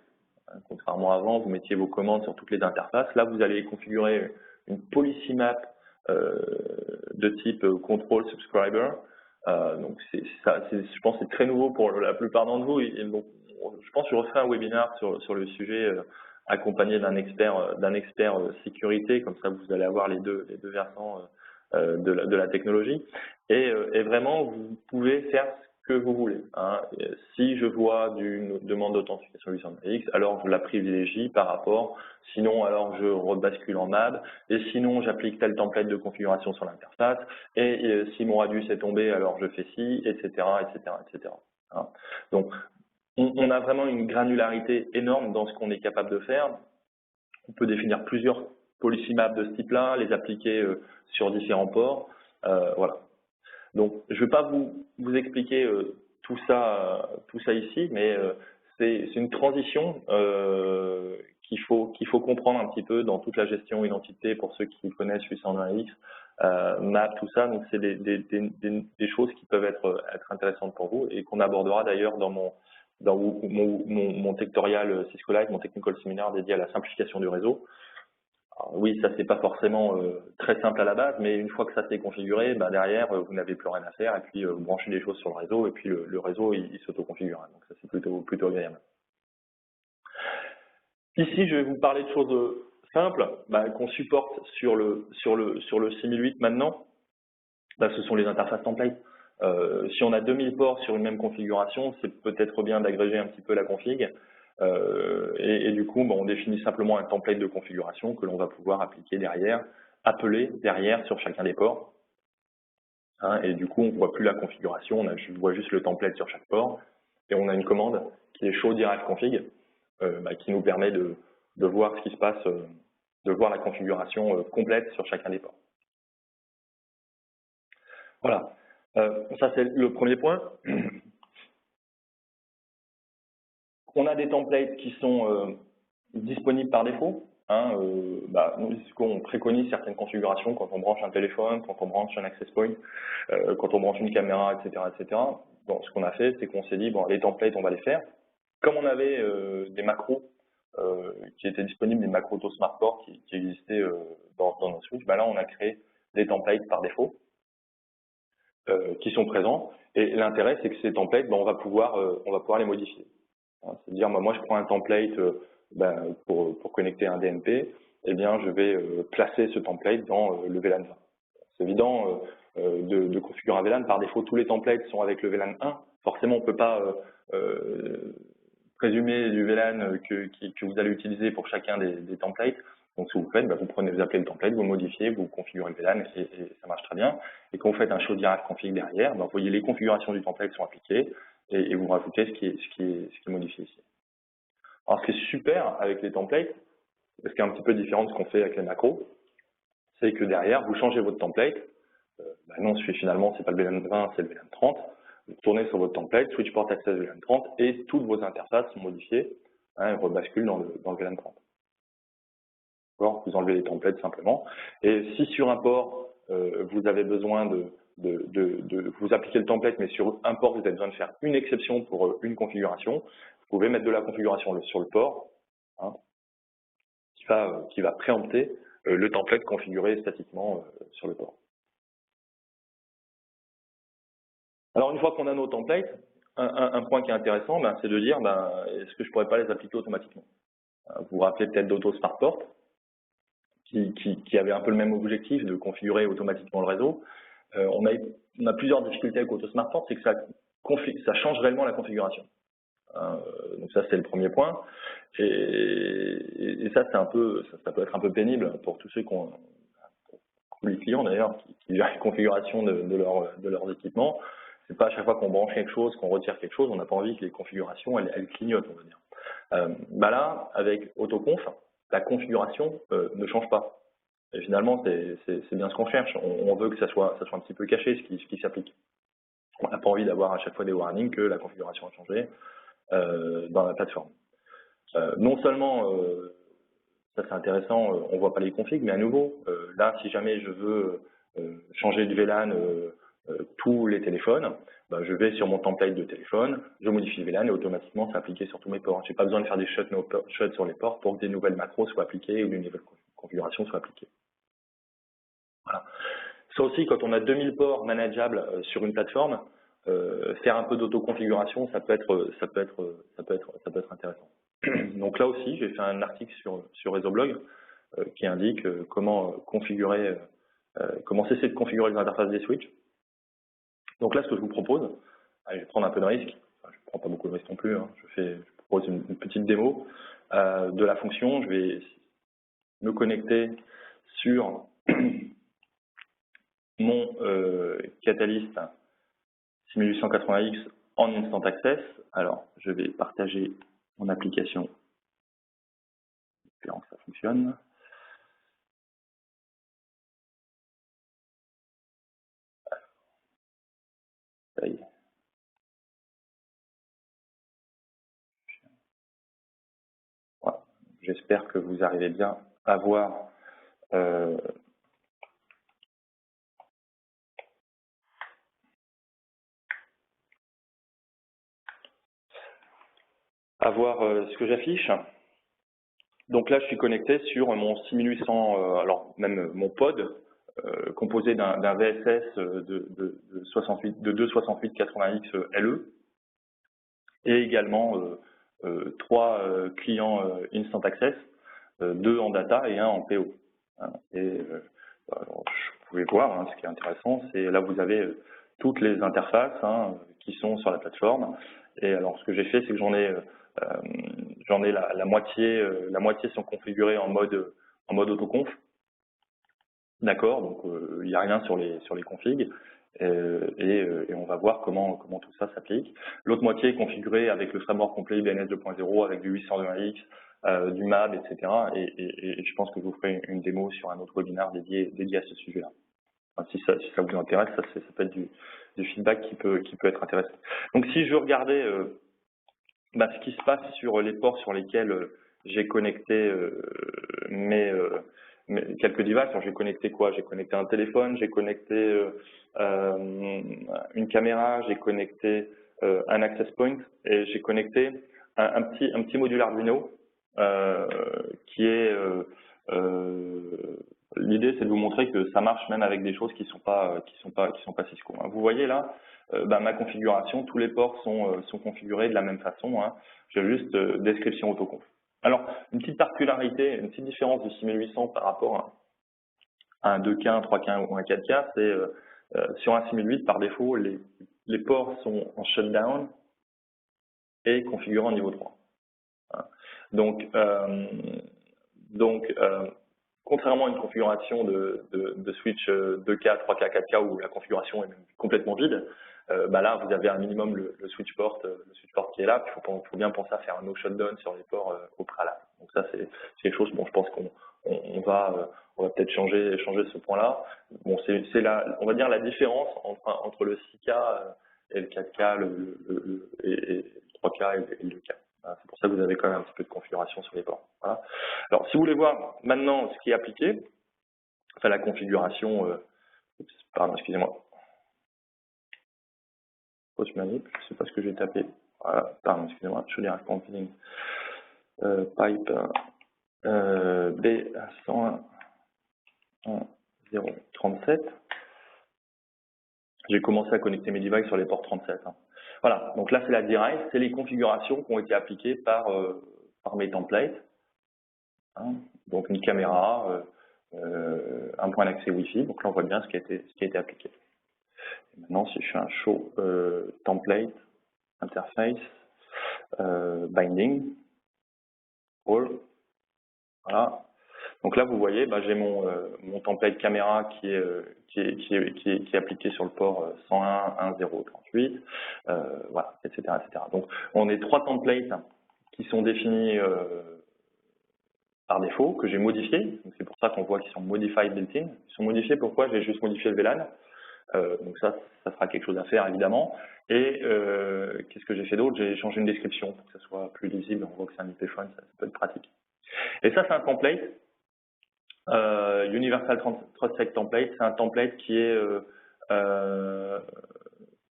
Contrairement à avant, vous mettiez vos commandes sur toutes les interfaces. Là, vous allez configurer une policy map de type control subscriber. Donc, je pense que c'est très nouveau pour la plupart d'entre vous. Et donc, je pense que je referai un webinaire sur le sujet accompagné d'un expert sécurité. Comme ça, vous allez avoir les deux versants de la technologie. Et vraiment, vous pouvez faire ce que vous voulez. Hein. Si je vois d'une demande d'authentification 802X, alors je la privilégie par rapport, sinon alors je rebascule en MAB, et sinon j'applique tel template de configuration sur l'interface, et si mon radius est tombé, alors je fais ci, etc., etc., etc. Hein. Donc, on a vraiment une granularité énorme dans ce qu'on est capable de faire. On peut définir plusieurs policy maps de ce type-là, les appliquer sur différents ports. Voilà. Donc, je ne vais pas vous expliquer tout ça ici, mais c'est une transition qu'il faut comprendre un petit peu dans toute la gestion identité pour ceux qui connaissent 801X, map, tout ça. Donc, c'est des choses qui peuvent être intéressantes pour vous et qu'on abordera d'ailleurs dans mon tutoriel Cisco Live, mon technical seminar dédié à la simplification du réseau. Alors, oui, ça c'est pas forcément très simple à la base, mais une fois que ça s'est configuré, bah, derrière vous n'avez plus rien à faire et puis vous branchez des choses sur le réseau et puis le réseau il s'auto-configure. Donc ça c'est plutôt agréable. Ici, je vais vous parler de choses simples bah, qu'on supporte sur le 6008 maintenant. Bah, ce sont les interfaces templates. Si on a 2000 ports sur une même configuration, c'est peut-être bien d'agréger un petit peu la config. Et du coup, on définit simplement un template de configuration que l'on va pouvoir appliquer derrière, appeler derrière sur chacun des ports. Hein, et du coup, on ne voit plus la configuration, on voit juste le template sur chaque port. Et on a une commande qui est show direct config, qui nous permet de voir ce qui se passe, de voir la configuration complète sur chacun des ports. Voilà, ça c'est le premier point. On a des templates qui sont disponibles par défaut. Hein, nous, on préconise certaines configurations quand on branche un téléphone, quand on branche un access point, quand on branche une caméra, etc. etc. Bon, ce qu'on a fait, c'est qu'on s'est dit, bon, les templates, on va les faire. Comme on avait des macros qui étaient disponibles, des macros AutoSmartPort qui existaient dans nos switches, là, on a créé des templates par défaut qui sont présents. Et l'intérêt, c'est que ces templates, on va pouvoir les modifier. C'est-à-dire, moi, je prends un template pour connecter un DNP, eh bien, je vais placer ce template dans le VLAN 20. C'est évident de configurer un VLAN. Par défaut, tous les templates sont avec le VLAN 1. Forcément, on ne peut pas présumer du VLAN que vous allez utiliser pour chacun des templates. Donc, ce que vous faites, vous appelez le template, vous le modifiez, vous configurez le VLAN et ça marche très bien. Et quand vous faites un show direct config derrière, vous voyez les configurations du template sont appliquées et vous rajoutez ce qui est modifié ici. Alors, ce qui est super avec les templates, ce qui est un petit peu différent de ce qu'on fait avec les macros, c'est que derrière, vous changez votre template. Non, finalement, c'est pas le VLAN 20, c'est le VLAN 30. Vous tournez sur votre template, switch port access VLAN 30, et toutes vos interfaces sont modifiées, et rebasculent dans le VLAN 30. Vous enlevez les templates simplement. Et si sur un port, vous avez besoin vous appliquer le template, mais sur un port, vous avez besoin de faire une exception pour une configuration, vous pouvez mettre de la configuration sur le port, hein, qui va préempter le template configuré statiquement sur le port. Alors, une fois qu'on a nos templates, un point qui est intéressant, c'est de dire, est-ce que je ne pourrais pas les appliquer automatiquement? Vous vous rappelez peut-être d'AutoSmartPort, qui avait un peu le même objectif de configurer automatiquement le réseau. On a plusieurs difficultés avec AutoSmartPort, c'est que ça change réellement la configuration. Donc ça, c'est le premier point. Et ça, ça peut être un peu pénible pour tous ceux pour les clients d'ailleurs, qui gèrent la configuration de leurs équipements. C'est pas à chaque fois qu'on branche quelque chose, qu'on retire quelque chose, on n'a pas envie que les configurations, elles clignotent, on va dire. Là, avec AutoConf, la configuration ne change pas. Et finalement, c'est bien ce qu'on cherche. On veut que ça soit un petit peu caché, ce qui s'applique. On n'a pas envie d'avoir à chaque fois des warnings que la configuration a changé dans la plateforme. Non seulement, ça c'est intéressant, on ne voit pas les configs, mais à nouveau, là, si jamais je veux changer de VLAN tous les téléphones, je vais sur mon template de téléphone, je modifie le VLAN et automatiquement c'est appliqué sur tous mes ports. Je n'ai pas besoin de faire des shuts sur les ports pour que des nouvelles macros soient appliquées ou des nouvelles configurations soient appliquées. Voilà. Ça aussi, quand on a 2000 ports manageables sur une plateforme, faire un peu d'autoconfiguration, ça peut être intéressant. Donc là aussi, j'ai fait un article sur Resoblog qui indique comment cesser de configurer les interfaces des switches. Donc là, ce que je vous propose, Allez, je vais prendre un peu de risque. Enfin, je ne prends pas beaucoup de risque non plus. Hein. Je propose une petite démo de la fonction. Je vais me connecter sur mon Catalyst 6880X en Instant Access. Alors, je vais partager mon application. Espérons que ça fonctionne. Ça y est. Voilà. J'espère que vous arrivez bien à voir ce que j'affiche. Donc là, je suis connecté sur mon 6800, alors même mon pod, composé d'un VSS de 26880X LE et également 3 clients Instant Access, 2 en data et 1 en PO. Et alors, vous pouvez voir, hein, ce qui est intéressant, c'est là vous avez toutes les interfaces qui sont sur la plateforme. Et alors ce que j'ai fait, c'est que j'en ai la moitié sont configurées en mode autoconf. D'accord, donc il n'y a rien sur les configs. Et on va voir comment tout ça s'applique. L'autre moitié est configurée avec le framework complet IBNS 2.0, avec du 802.1x, du MAB, etc. Et je pense que je vous ferai une démo sur un autre webinaire dédié à ce sujet-là. Enfin, si ça vous intéresse, ça peut être du feedback qui peut être intéressant. Donc si je regardais ce qui se passe sur les ports sur lesquels j'ai connecté quelques devices. Alors j'ai connecté quoi? J'ai connecté un téléphone, j'ai connecté une caméra, j'ai connecté un access point et j'ai connecté un petit module Arduino qui est l'idée, c'est de vous montrer que ça marche même avec des choses qui sont pas Cisco. Vous voyez là, ma configuration, tous les ports sont configurés de la même façon. J'ai juste description autoconf. Alors, une petite particularité, une petite différence du 6800 par rapport à un 2K, un 3K ou un 4K, c'est sur un 6008, par défaut, les ports sont en shutdown et configurés en niveau 3. Donc, contrairement à une configuration de switch 2K, 3K, 4K où la configuration est même complètement vide, là vous avez un minimum le switch port qui est là. Il faut bien penser à faire un no shutdown sur les ports au préalable. Donc ça c'est quelque chose. Bon, je pense qu'on va peut-être changer ce point-là. Bon, c'est on va dire la différence entre le 6K et le 4K, et le 3K et le 2K. C'est pour ça que vous avez quand même un petit peu de configuration sur les ports. Voilà. Alors, si vous voulez voir maintenant ce qui est appliqué, enfin la configuration, pardon, excusez-moi, post manip, je ne sais pas ce que j'ai tapé. Voilà, pardon, excusez-moi, je vais dire config pipe B101.037. J'ai commencé à connecter mes devices sur les ports 37. Voilà, donc là c'est la device, c'est les configurations qui ont été appliquées par mes templates. Donc une caméra, un point d'accès Wi-Fi. Donc là on voit bien ce qui a été appliqué. Et maintenant si je fais un show template, interface, binding, all, voilà. Donc là vous voyez, j'ai mon template caméra qui est appliqué sur le port 101.1.0.38, voilà, etc., etc. Donc on est 3 templates qui sont définis par défaut, que j'ai modifié. C'est pour ça qu'on voit qu'ils sont modified built-in. Ils sont modifiés, pourquoi? J'ai juste modifié le VLAN. Donc ça sera quelque chose à faire évidemment. Et qu'est-ce que j'ai fait d'autre? J'ai changé une description pour que ça soit plus lisible. On voit que c'est un IP phone, ça peut être pratique. Et ça, c'est un template. Universal Trust Sec Template, c'est un template que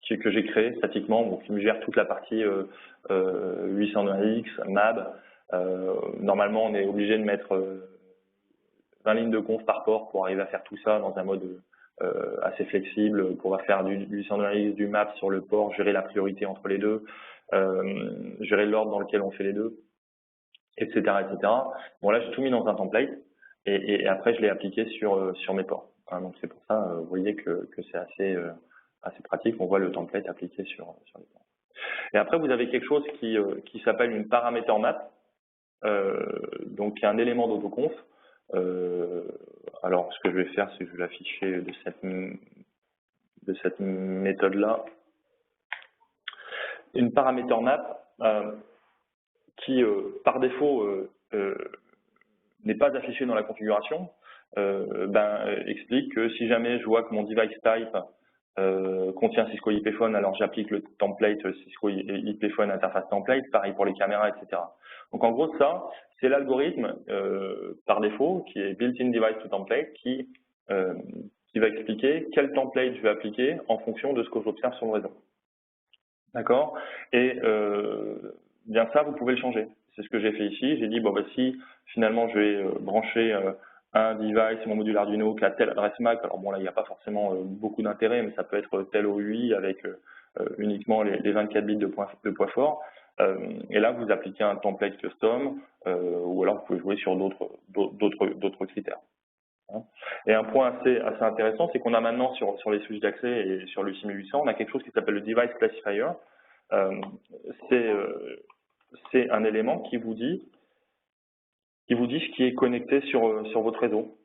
j'ai créé statiquement, donc qui me gère toute la partie 802.1x, MAB. Normalement, on est obligé de mettre 20 lignes de conf par port pour arriver à faire tout ça dans un mode assez flexible, pour pouvoir faire du 802.1x, du MAP sur le port, gérer la priorité entre les deux, gérer l'ordre dans lequel on fait les deux, etc., etc. Bon, là, j'ai tout mis dans un template et après, je l'ai appliqué sur mes ports. Donc, c'est pour ça, vous voyez que c'est assez pratique, on voit le template appliqué sur l'écran. Et après, vous avez quelque chose qui s'appelle une parameter map, donc qui est un élément d'autoconf. Alors, ce que je vais faire, c'est que je vais l'afficher de cette méthode-là. Une parameter map qui, par défaut, n'est pas affichée dans la configuration, explique que si jamais je vois que mon device type contient Cisco IP-Phone, alors j'applique le template Cisco IP-Phone interface template, pareil pour les caméras, etc. Donc en gros, ça, c'est l'algorithme par défaut qui est built-in device to template qui va expliquer quel template je vais appliquer en fonction de ce que j'observe sur le réseau. D'accord? Et bien ça, vous pouvez le changer. C'est ce que j'ai fait ici. J'ai dit, bon, si finalement je vais brancher un device, mon module Arduino qui a telle adresse MAC, alors bon là il n'y a pas forcément beaucoup d'intérêt, mais ça peut être tel OUI avec uniquement les 24 bits de poids fort. Et là vous appliquez un template custom, ou alors vous pouvez jouer sur d'autres critères. Et un point assez intéressant, c'est qu'on a maintenant sur les switches d'accès et sur le 6800, on a quelque chose qui s'appelle le device classifier. C'est un élément qui vous dit ce qui est connecté sur votre réseau.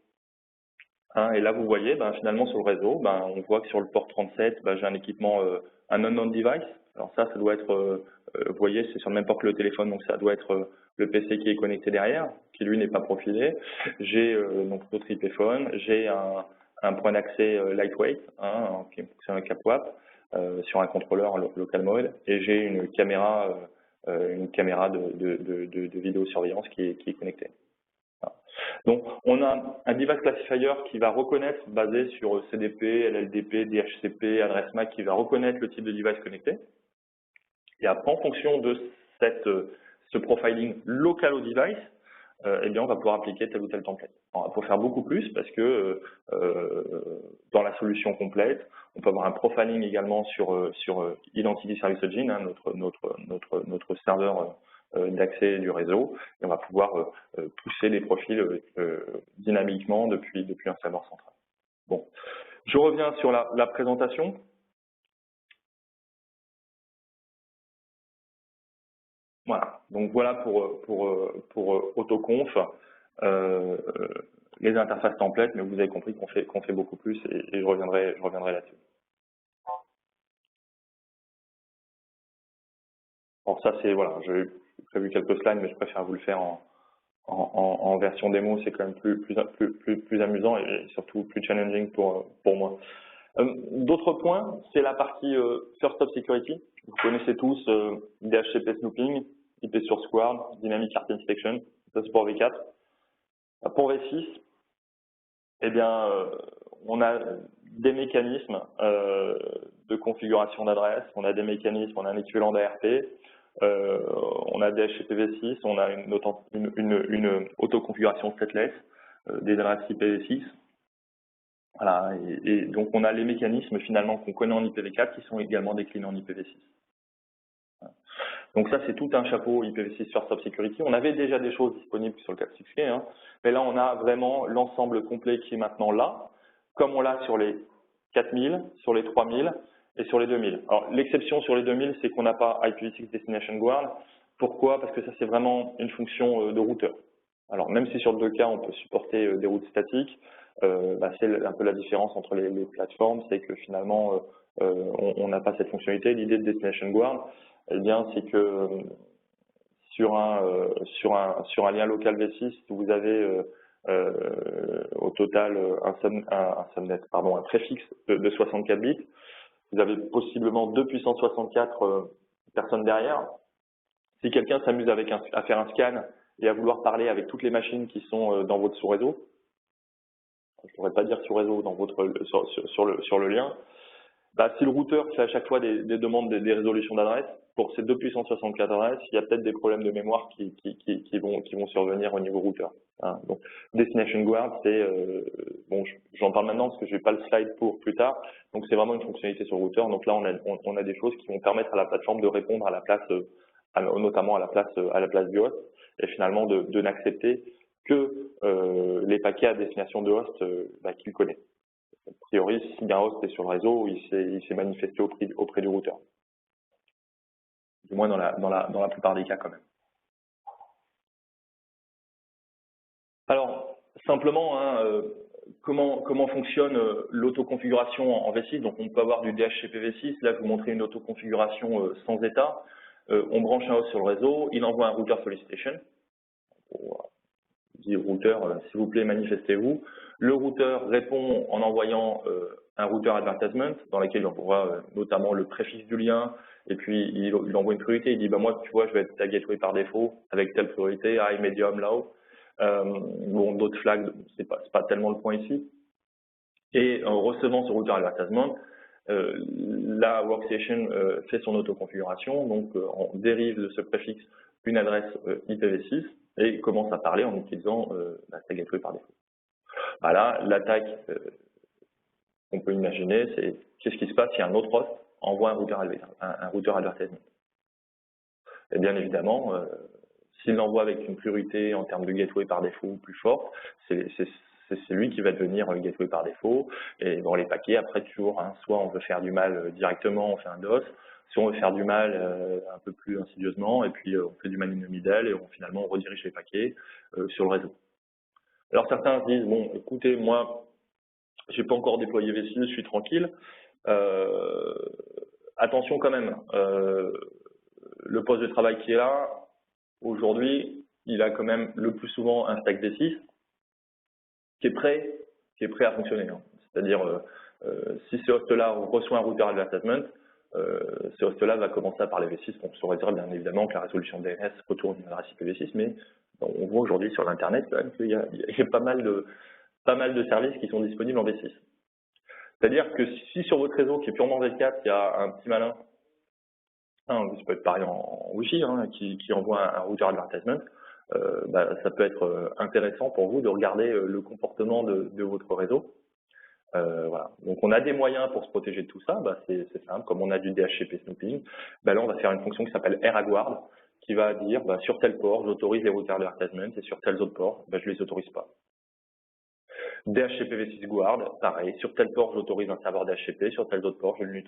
Et là, vous voyez, finalement, sur le réseau, on voit que sur le port 37, j'ai un équipement, un unknown device. Alors ça doit être, vous voyez, c'est sur le même port que le téléphone, donc ça doit être le PC qui est connecté derrière, qui lui n'est pas profilé. J'ai donc d'autres IP-phones, j'ai un point d'accès lightweight, qui fonctionne avec CapWap, sur un contrôleur local mode, et j'ai une caméra de vidéosurveillance qui est connectée. Donc, on a un device classifier qui va reconnaître, basé sur CDP, LLDP, DHCP, adresse MAC, qui va reconnaître le type de device connecté. Et après, en fonction de ce profiling local au device, on va pouvoir appliquer tel ou tel template. Alors, il faut faire beaucoup plus parce que dans la solution complète, on peut avoir un profiling également sur Identity Service Engine, notre serveur d'accès du réseau, et on va pouvoir pousser les profils dynamiquement depuis un serveur central. Bon, je reviens sur la présentation. Voilà, donc voilà pour AutoConf, les interfaces templates, mais vous avez compris qu'on fait beaucoup plus et je reviendrai là-dessus. Alors ça c'est, voilà, j'ai prévu quelques slides, mais je préfère vous le faire en version démo, c'est quand même plus amusant et surtout plus challenging pour moi. D'autres points, c'est la partie First Hop Security. Vous connaissez tous DHCP Snooping, IP Source Guard, Dynamic Art Inspection, ça c'est pour V4. Pour V6, on a des mécanismes de configuration d'adresse, on a des mécanismes, on a un équivalent d'ARP, on a DHCP V6, on a une autoconfiguration stateless des adresses IPv6. Voilà, et donc on a les mécanismes finalement qu'on connaît en IPv4 qui sont également déclinés en IPv6. Donc ça c'est tout un chapeau IPv6 First Hop Security. On avait déjà des choses disponibles sur le 4.6K, mais là on a vraiment l'ensemble complet qui est maintenant là, comme on l'a sur les 4000, sur les 3000 et sur les 2000. Alors l'exception sur les 2000, c'est qu'on n'a pas IPv6 Destination Guard. Pourquoi? Parce que ça c'est vraiment une fonction de routeur. Alors même si sur le 2K on peut supporter des routes statiques, c'est un peu la différence entre les plateformes, c'est que finalement on n'a pas cette fonctionnalité. L'idée de Destination Guard, c'est que sur un lien local V6, vous avez au total un préfixe de 64 bits. Vous avez possiblement 2 puissance 64 personnes derrière. Si quelqu'un s'amuse à faire un scan et à vouloir parler avec toutes les machines qui sont dans votre sous-réseau, je ne pourrais pas dire sous-réseau sur le lien, si le routeur fait à chaque fois des demandes des résolutions d'adresses, pour ces 2 puissance 64 adresses, il y a peut-être des problèmes de mémoire qui vont survenir au niveau routeur. Donc, Destination Guard, c'est, j'en parle maintenant parce que je n'ai pas le slide pour plus tard, donc c'est vraiment une fonctionnalité sur le routeur. Donc là, on a des choses qui vont permettre à la plateforme de répondre à la place, notamment à la place du host, et finalement de n'accepter que les paquets à destination de host qu'il connaît. A priori, si un host est sur le réseau, il s'est manifesté auprès du routeur. Du moins dans la plupart des cas quand même. Alors, simplement, hein, comment fonctionne l'autoconfiguration en V6? Donc, on peut avoir du DHCP V6. Là, je vous montrer une autoconfiguration sans état. On branche un host sur le réseau, il envoie un routeur solicitation. Il dit routeur, s'il vous plaît, manifestez-vous. Le routeur répond en envoyant un routeur advertisement dans lequel il envoie notamment le préfixe du lien et puis il envoie une priorité. Il dit bah moi tu vois je vais être ta gateway par défaut avec telle priorité, high, medium, low. Bon d'autres flags c'est pas tellement le point ici. Et en recevant ce routeur advertisement, la workstation fait son autoconfiguration, donc on dérive de ce préfixe une adresse IPv6 et commence à parler en utilisant sa gateway par défaut. Voilà, l'attaque qu'on peut imaginer, c'est qu'est-ce qui se passe si un autre host envoie un routeur advertisement. Et bien évidemment, s'il l'envoie avec une priorité en termes de gateway par défaut plus forte, c'est lui qui va devenir gateway par défaut. Et dans les paquets, après toujours, hein, soit on veut faire du mal directement, on fait un DOS, soit on veut faire du mal un peu plus insidieusement, et puis on fait du man in the middle, et finalement on redirige les paquets sur le réseau. Alors certains se disent, bon, écoutez, moi, j'ai pas encore déployé V6, je suis tranquille. Attention quand même, le poste de travail qui est là, aujourd'hui, il a quand même le plus souvent un stack V6 qui est prêt à fonctionner. Hein. C'est-à-dire, si ce host-là reçoit un routeur advertisement, ce host-là va commencer à parler V6. On saurait dire bien évidemment que la résolution DNS retourne une adresse IPv6, mais on voit aujourd'hui sur l'Internet qu'il y a pas mal de services qui sont disponibles en V6. C'est-à-dire que si sur votre réseau qui est purement V4, il y a un petit malin, ça peut être pareil en Wi-Fi, hein, qui envoie un routeur advertisement, ça peut être intéressant pour vous de regarder le comportement de votre réseau. Voilà. Donc on a des moyens pour se protéger de tout ça, c'est simple, comme on a du DHCP snooping, là on va faire une fonction qui s'appelle RAGuard, qui va dire sur tel port j'autorise les routeurs advertisement et sur tels autres ports je les autorise pas. DHCP V6 Guard, pareil, sur tel port j'autorise un serveur DHCP, sur tel autre port je ne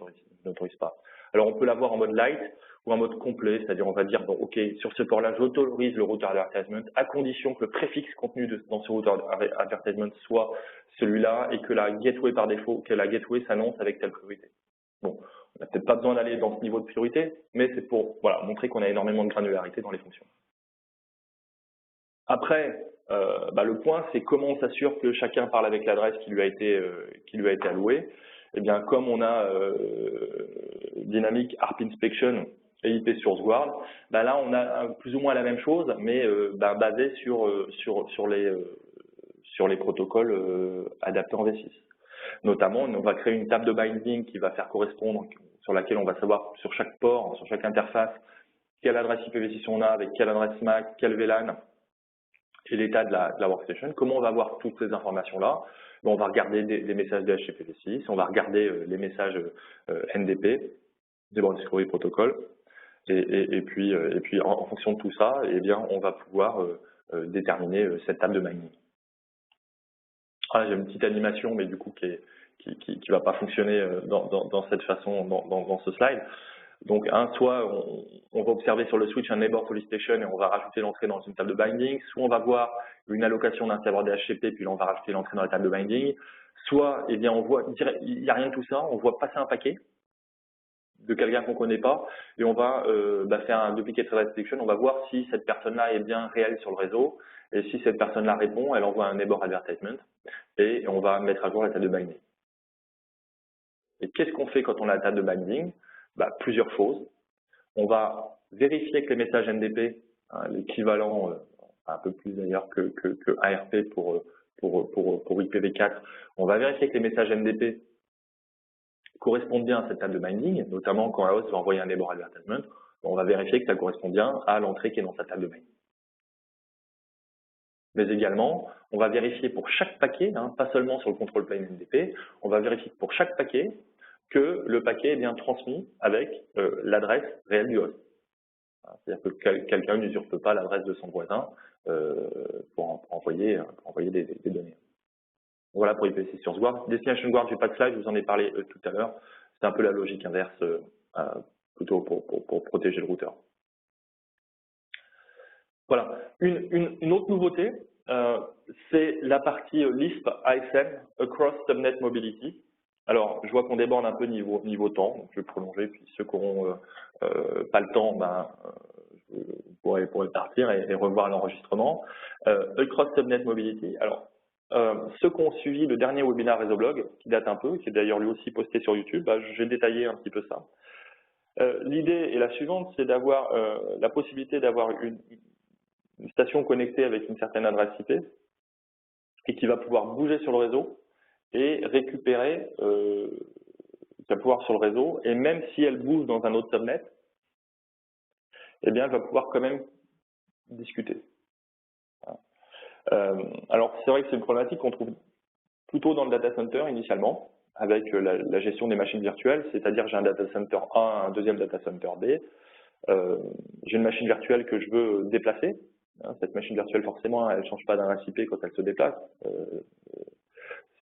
l'autorise pas. Alors on peut l'avoir en mode light ou en mode complet, c'est-à-dire on va dire bon ok, sur ce port-là j'autorise le routeur advertisement à condition que le préfixe contenu dans ce routeur advertisement soit celui-là et que la gateway par défaut, que la gateway s'annonce avec telle priorité. Bon, on n'a peut-être pas besoin d'aller dans ce niveau de priorité, mais c'est pour montrer qu'on a énormément de granularité dans les fonctions. Après, le point, c'est comment on s'assure que chacun parle avec l'adresse qui lui a été allouée. Eh bien, comme on a Dynamic ARP Inspection et IP Source Guard, là, on a plus ou moins la même chose, mais basé sur les protocoles adaptés en V6. Notamment, on va créer une table de binding qui va faire correspondre, sur laquelle on va savoir sur chaque port, sur chaque interface, quelle adresse IPv6 on a, avec quelle adresse MAC, quel VLAN, et l'état de la workstation. Comment on va voir toutes ces informations-là? On va regarder des messages DHCP/V6, on va regarder les messages NDP, Neighbor Discovery Protocol, et puis en fonction de tout ça, eh bien, on va pouvoir déterminer cette table de binding. J'ai une petite animation, mais du coup qui va pas fonctionner dans cette façon, dans ce slide. Donc, soit on va observer sur le switch un neighbor solicitation et on va rajouter l'entrée dans une table de binding, soit on va voir une allocation d'un serveur DHCP, puis là on va rajouter l'entrée dans la table de binding, soit, eh bien, on voit, il n'y a rien de tout ça, on voit passer un paquet de quelqu'un qu'on ne connaît pas, et on va faire un duplicate restriction, on va voir si cette personne-là est bien réelle sur le réseau, et si cette personne-là répond, elle envoie un neighbor advertisement, et on va mettre à jour la table de binding. Et qu'est-ce qu'on fait quand on a la table de binding? Plusieurs choses. On va vérifier que les messages NDP, l'équivalent un peu plus d'ailleurs que ARP pour IPv4, on va vérifier que les messages NDP correspondent bien à cette table de binding, notamment quand un host va envoyer un neighbor advertisement, on va vérifier que ça correspond bien à l'entrée qui est dans sa table de binding. Mais également, on va vérifier pour chaque paquet, pas seulement sur le control plane NDP, on va vérifier pour chaque paquet que le paquet est bien transmis avec l'adresse réelle du host. C'est-à-dire que quelqu'un n'usurpe pas l'adresse de son voisin pour envoyer des données. Voilà pour IPv6 sur Guard. Destination Guard, j'ai pas de slide, je vous en ai parlé tout à l'heure. C'est un peu la logique inverse, plutôt pour protéger le routeur. Voilà. Une autre nouveauté, c'est la partie Lisp ASM, Across Subnet Mobility. Alors, je vois qu'on déborde un peu niveau temps, donc je vais prolonger, puis ceux qui n'auront pas le temps, vous pourrez partir et revoir l'enregistrement. Across Subnet Mobility. Alors, ceux qui ont suivi le dernier webinaire Réseaublog, qui date un peu, qui est d'ailleurs lui aussi posté sur YouTube, j'ai détaillé un petit peu ça. L'idée est la suivante, c'est d'avoir la possibilité d'avoir une station connectée avec une certaine adresse IP et qui va pouvoir bouger sur le réseau et récupérer, qui va pouvoir sur le réseau, et même si elle bouge dans un autre subnet, eh bien, elle va pouvoir quand même discuter. Alors, c'est vrai que c'est une problématique qu'on trouve plutôt dans le data center initialement, avec la gestion des machines virtuelles, c'est-à-dire j'ai un data center A, un deuxième data center B, j'ai une machine virtuelle que je veux déplacer. Cette machine virtuelle, forcément, elle ne change pas d'adresse IP quand elle se déplace.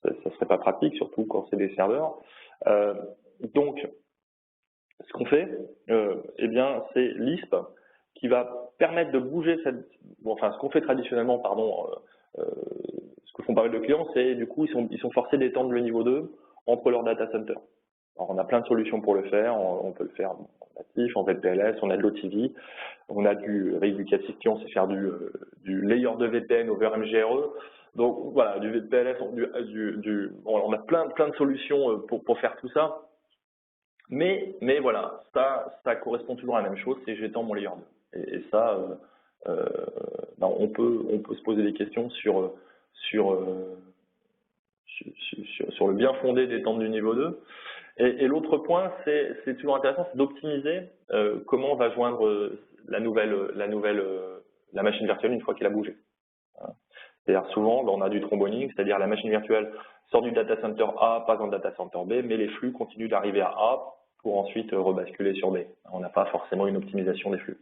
Ça ne serait pas pratique, surtout quand c'est des serveurs. Donc, ce qu'on fait, eh bien, c'est Lisp qui va permettre de bouger cette... Bon, enfin, ce qu'on fait traditionnellement, ce que font pas mal de clients, c'est du coup, ils sont forcés d'étendre le niveau 2 entre leurs data centers. Alors, on a plein de solutions pour le faire. On peut le faire en natif, en VPLS, on a de l'OTV, on a avec du 450, on sait faire du layer de VPN over MGRE. Donc voilà, du VPLS, on a plein de solutions pour faire tout ça. Mais voilà, ça correspond toujours à la même chose, c'est j'étends mon layer 2. Et ça, on peut se poser des questions sur le bien fondé d'étendre du niveau 2. Et l'autre point, c'est toujours intéressant, c'est d'optimiser comment on va joindre la machine virtuelle une fois qu'elle a bougé. C'est-à-dire souvent, on a du tromboning, c'est-à-dire la machine virtuelle sort du data center A, passe dans le data center B, mais les flux continuent d'arriver à A pour ensuite rebasculer sur B. On n'a pas forcément une optimisation des flux.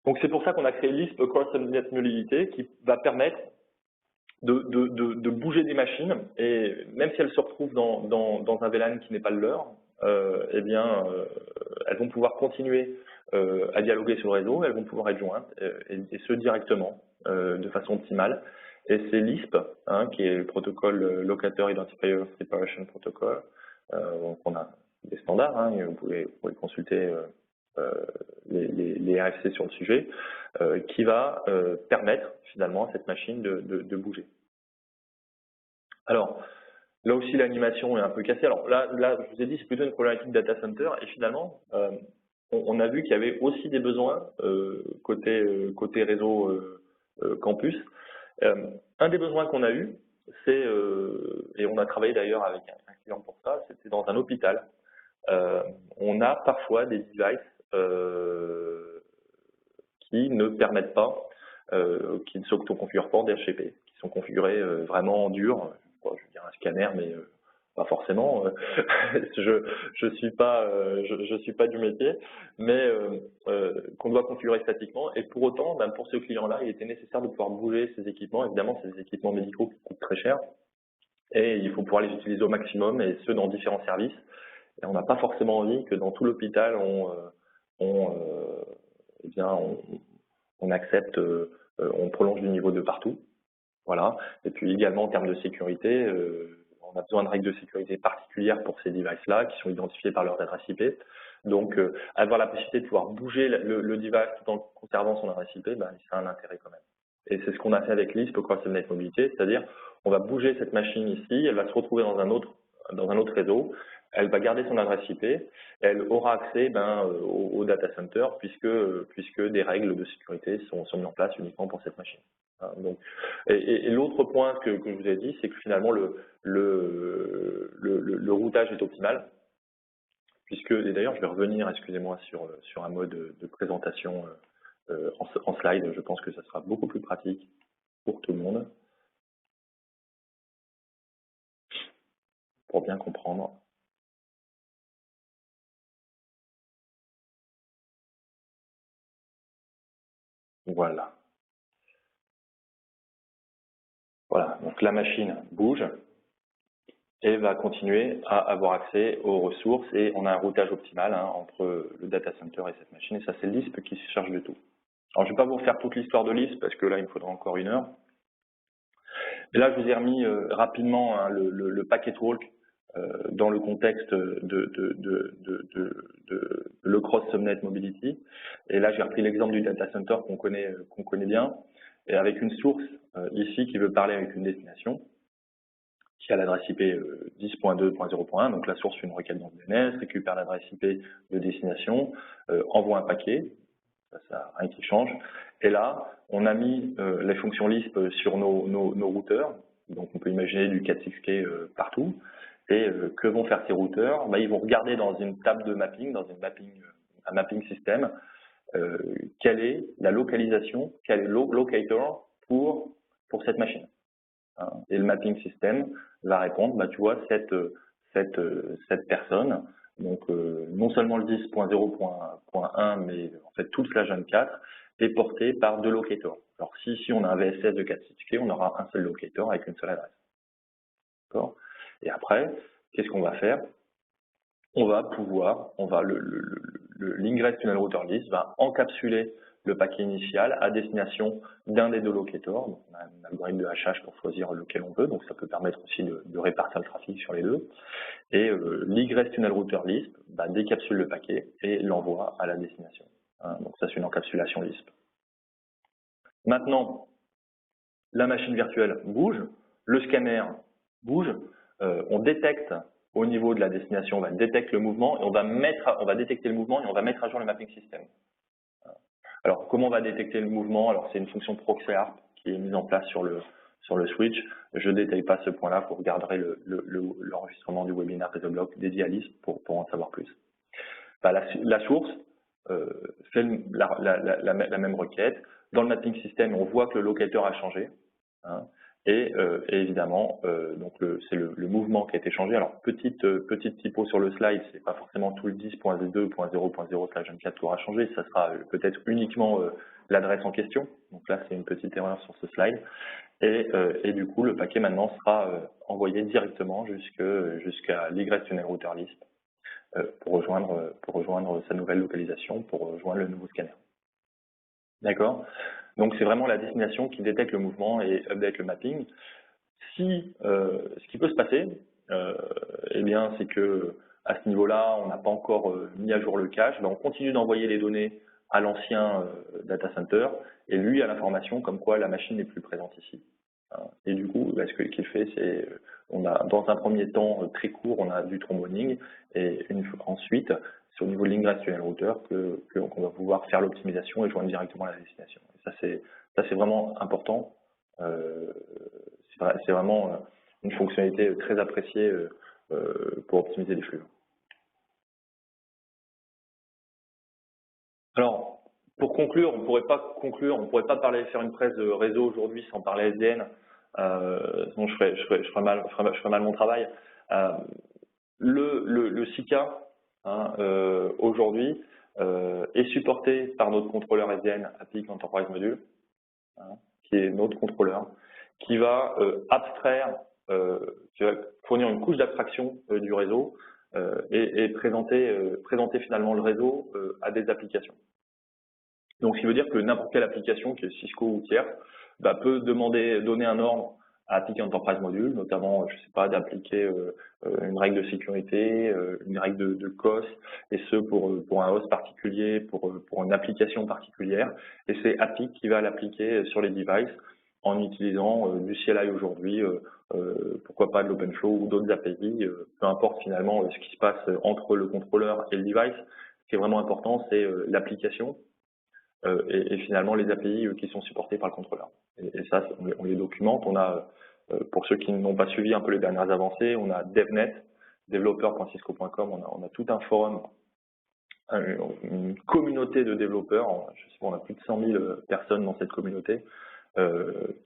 Donc c'est pour ça qu'on a créé Lisp Across Subnet Mobility qui va permettre de bouger des machines, et même si elles se retrouvent dans un VLAN qui n'est pas le leur, elles vont pouvoir continuer à dialoguer sur le réseau, elles vont pouvoir être jointes, et ce directement, de façon optimale. Et c'est Lisp, qui est le protocole Locator Identifier Separation Protocol. Donc on a des standards, vous pouvez consulter les RFC sur le sujet, qui va permettre finalement à cette machine de bouger. Alors, là aussi l'animation est un peu cassée. Alors là, je vous ai dit, c'est plutôt une problématique data center, et finalement, on a vu qu'il y avait aussi des besoins côté réseau campus. Un des besoins qu'on a eu, c'est, et on a travaillé d'ailleurs avec un client pour ça, c'était dans un hôpital. On a parfois des devices qui ne permettent pas, qui ne s'auto-configurent pas en DHCP, qui sont configurés vraiment en dur. Je veux dire un scanner, mais pas forcément. Je suis pas du métier, mais qu'on doit configurer statiquement. Et pour autant, pour ce client-là, il était nécessaire de pouvoir bouger ces équipements. Évidemment, c'est des équipements médicaux qui coûtent très cher, et il faut pouvoir les utiliser au maximum, et ceux dans différents services. Et on n'a pas forcément envie que dans tout l'hôpital, on accepte, on prolonge du niveau 2 partout. Voilà. Et puis également en termes de sécurité, on a besoin de règles de sécurité particulières pour ces devices-là, qui sont identifiés par leurs adresses IP. Donc, avoir la possibilité de pouvoir bouger le device tout en conservant son adresse IP, ça a un intérêt quand même. Et c'est ce qu'on a fait avec Lisp Across Subnet Mobility, c'est-à-dire on va bouger cette machine ici, elle va se retrouver dans un autre réseau, elle va garder son adresse IP, elle aura accès au data center puisque des règles de sécurité sont mises en place uniquement pour cette machine. Donc, et l'autre point que je vous ai dit, c'est que finalement le routage est optimal, puisque, et d'ailleurs je vais revenir, excusez-moi, sur un mode de présentation en slide. Je pense que ça sera beaucoup plus pratique pour tout le monde, pour bien comprendre. Voilà. Voilà, donc la machine bouge et va continuer à avoir accès aux ressources et on a un routage optimal entre le data center et cette machine et ça c'est Lisp qui se charge de tout. Alors je ne vais pas vous refaire toute l'histoire de Lisp parce que là il me faudra encore 1 heure. Et là je vous ai remis rapidement le packet walk dans le contexte de le cross subnet mobility. Et là j'ai repris l'exemple du data center qu'on connaît bien et avec une source ici qui veut parler avec une destination qui a l'adresse IP 10.2.0.1, donc la source fait une requête dans le DNS, récupère l'adresse IP de destination, envoie un paquet, ça rien qui change. Et là, on a mis les fonctions Lisp sur nos routeurs, donc on peut imaginer du 4.6K partout. Et que vont faire ces routeurs? Ils vont regarder dans une table de mapping, un mapping système, quelle est la localisation, quel est le locator pour cette machine. Et le mapping system va répondre, tu vois, cette personne, donc non seulement le 10.0.1, mais en fait tout le /24 est porté par 2 locators. Alors si on a un VSS de 4.6K, on aura un seul locator avec une seule adresse. D'accord? Et après, qu'est-ce qu'on va faire? L'ingress tunnel router list va encapsuler le paquet initial à destination d'un des 2 locators. Donc, on a un algorithme de hachage pour choisir lequel on veut, donc ça peut permettre aussi de répartir le trafic sur les 2. Et l'ingress tunnel router list décapsule le paquet et l'envoie à la destination. Donc ça c'est une encapsulation Lisp. Maintenant, la machine virtuelle bouge, le scanner bouge, on détecte au niveau de la destination, on va détecter le mouvement et on va détecter le mouvement et on va mettre à jour le mapping system. Alors, comment on va détecter le mouvement? Alors, c'est une fonction proxyarp qui est mise en place sur le switch. Je ne détaille pas ce point-là, vous regarderez l'enregistrement du webinaire Resoblock dédié à Lisp pour en savoir plus. La source fait la même requête. Dans le mapping system, on voit que le locator a changé. Et évidemment, donc c'est le mouvement qui a été changé. Alors petite typo sur le slide, c'est pas forcément tout le 10.2.0.0/24 qui aura changé, ça sera peut-être uniquement l'adresse en question. Donc là, c'est une petite erreur sur ce slide. Et du coup, le paquet maintenant sera envoyé directement jusqu'à l'ingress tunnel router list pour rejoindre sa nouvelle localisation, pour rejoindre le nouveau scanner. D'accord? Donc c'est vraiment la destination qui détecte le mouvement et update le mapping. Ce qui peut se passer, eh bien, c'est que à ce niveau-là, on n'a pas encore mis à jour le cache. On continue d'envoyer les données à l'ancien data center et lui a l'information comme quoi la machine n'est plus présente ici. Et du coup, ce qu'il fait, c'est on a dans un premier temps très court, on a du tromboning et ensuite, c'est au niveau de l'ingress tunnel router qu'on va pouvoir faire l'optimisation et joindre directement à la destination. Et ça, c'est vraiment important. C'est vraiment une fonctionnalité très appréciée pour optimiser les flux. Alors, pour conclure, on ne pourrait pas faire une presse de réseau aujourd'hui sans parler SDN. Sinon je ferais mal mon travail. Le SICA aujourd'hui est supporté par notre contrôleur SDN Applic Enterprise Module, qui est notre contrôleur, qui va qui va fournir une couche d'abstraction du réseau et présenter finalement le réseau à des applications. Donc, ce qui veut dire que n'importe quelle application, qui est Cisco ou tierce, peut donner un ordre à Applic Enterprise Module, notamment, je sais pas, d'appliquer une règle de sécurité, une règle de COS, et ce pour un host particulier, pour une application particulière. Et c'est Applic qui va l'appliquer sur les devices en utilisant du CLI aujourd'hui, pourquoi pas de l'OpenFlow ou d'autres API, peu importe finalement ce qui se passe entre le contrôleur et le device. Ce qui est vraiment important, c'est l'application. Et finalement les API qui sont supportés par le contrôleur. Et ça, on les documente. On a, pour ceux qui n'ont pas suivi un peu les dernières avancées, on a DevNet, developer.cisco.com, on a tout un forum, une communauté de développeurs, je sais pas, on a plus de 100 000 personnes dans cette communauté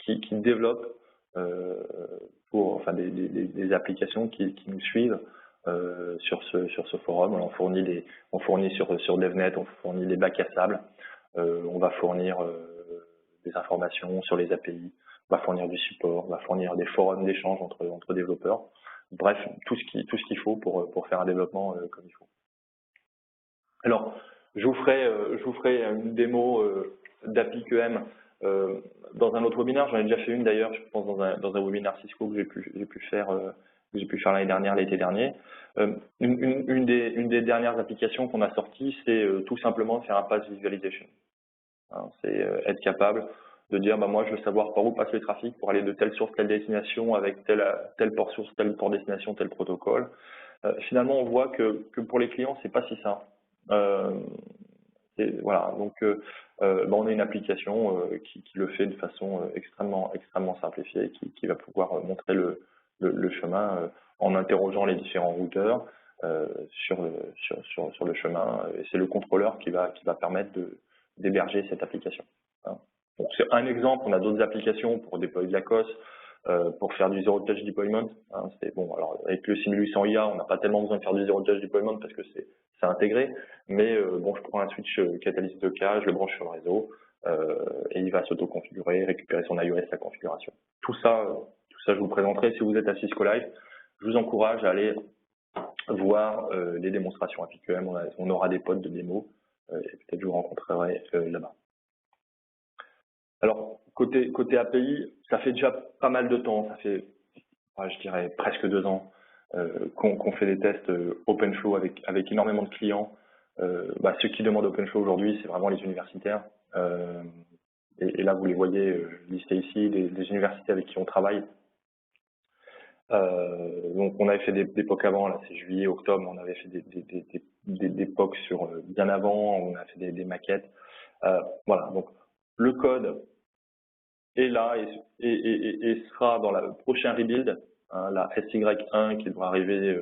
qui développent des applications qui nous suivent sur ce forum. On fournit sur DevNet, on fournit les bacs à sable. On va fournir des informations sur les API. va fournir du support, va fournir des forums d'échange entre développeurs. Bref, tout ce qu'il faut pour faire un développement comme il faut. Alors, je vous ferai une démo d'API-QM dans un autre webinaire. J'en ai déjà fait une d'ailleurs, je pense dans un webinaire Cisco que j'ai pu faire l'année dernière, l'été dernier. Une des dernières applications qu'on a sorties, c'est tout simplement de faire un path visualization. Hein, c'est être capable de dire, bah, moi je veux savoir par où passe le trafic pour aller de telle source, telle destination, avec tel port source, tel port destination, tel protocole. Finalement, on voit que pour les clients, c'est pas si simple. Voilà, donc on a une application qui le fait de façon extrêmement simplifiée, qui va pouvoir montrer le chemin en interrogeant les différents routeurs sur le chemin. Et c'est le contrôleur qui va permettre d'héberger cette application. Hein. Donc c'est un exemple. On a d'autres applications pour déployer de la COS, pour faire du zero touch deployment. Hein. Bon, alors avec le 6800 IA, on n'a pas tellement besoin de faire du zero touch deployment parce que c'est intégré, mais bon, je prends un switch catalyse de cas, je le branche sur le réseau et il va s'auto-configurer, récupérer son iOS, sa configuration. Tout ça, je vous présenterai si vous êtes à Cisco Live. Je vous encourage à aller voir les démonstrations API-QM. On aura des pods de démo et peut-être je vous rencontrerai là-bas. Alors, côté API, ça fait déjà pas mal de temps, ça fait, je dirais, presque 2 ans qu'on fait des tests OpenFlow avec énormément de clients. Ceux qui demandent OpenFlow aujourd'hui, c'est vraiment les universitaires. Et là, vous les voyez listés ici, des universités avec qui on travaille. Donc, on avait fait des POC avant, là, c'est juillet, octobre, on avait fait des POC sur bien avant, on a fait des maquettes. Voilà, donc le code est là et sera dans le prochain rebuild, hein, la SY1 qui devra arriver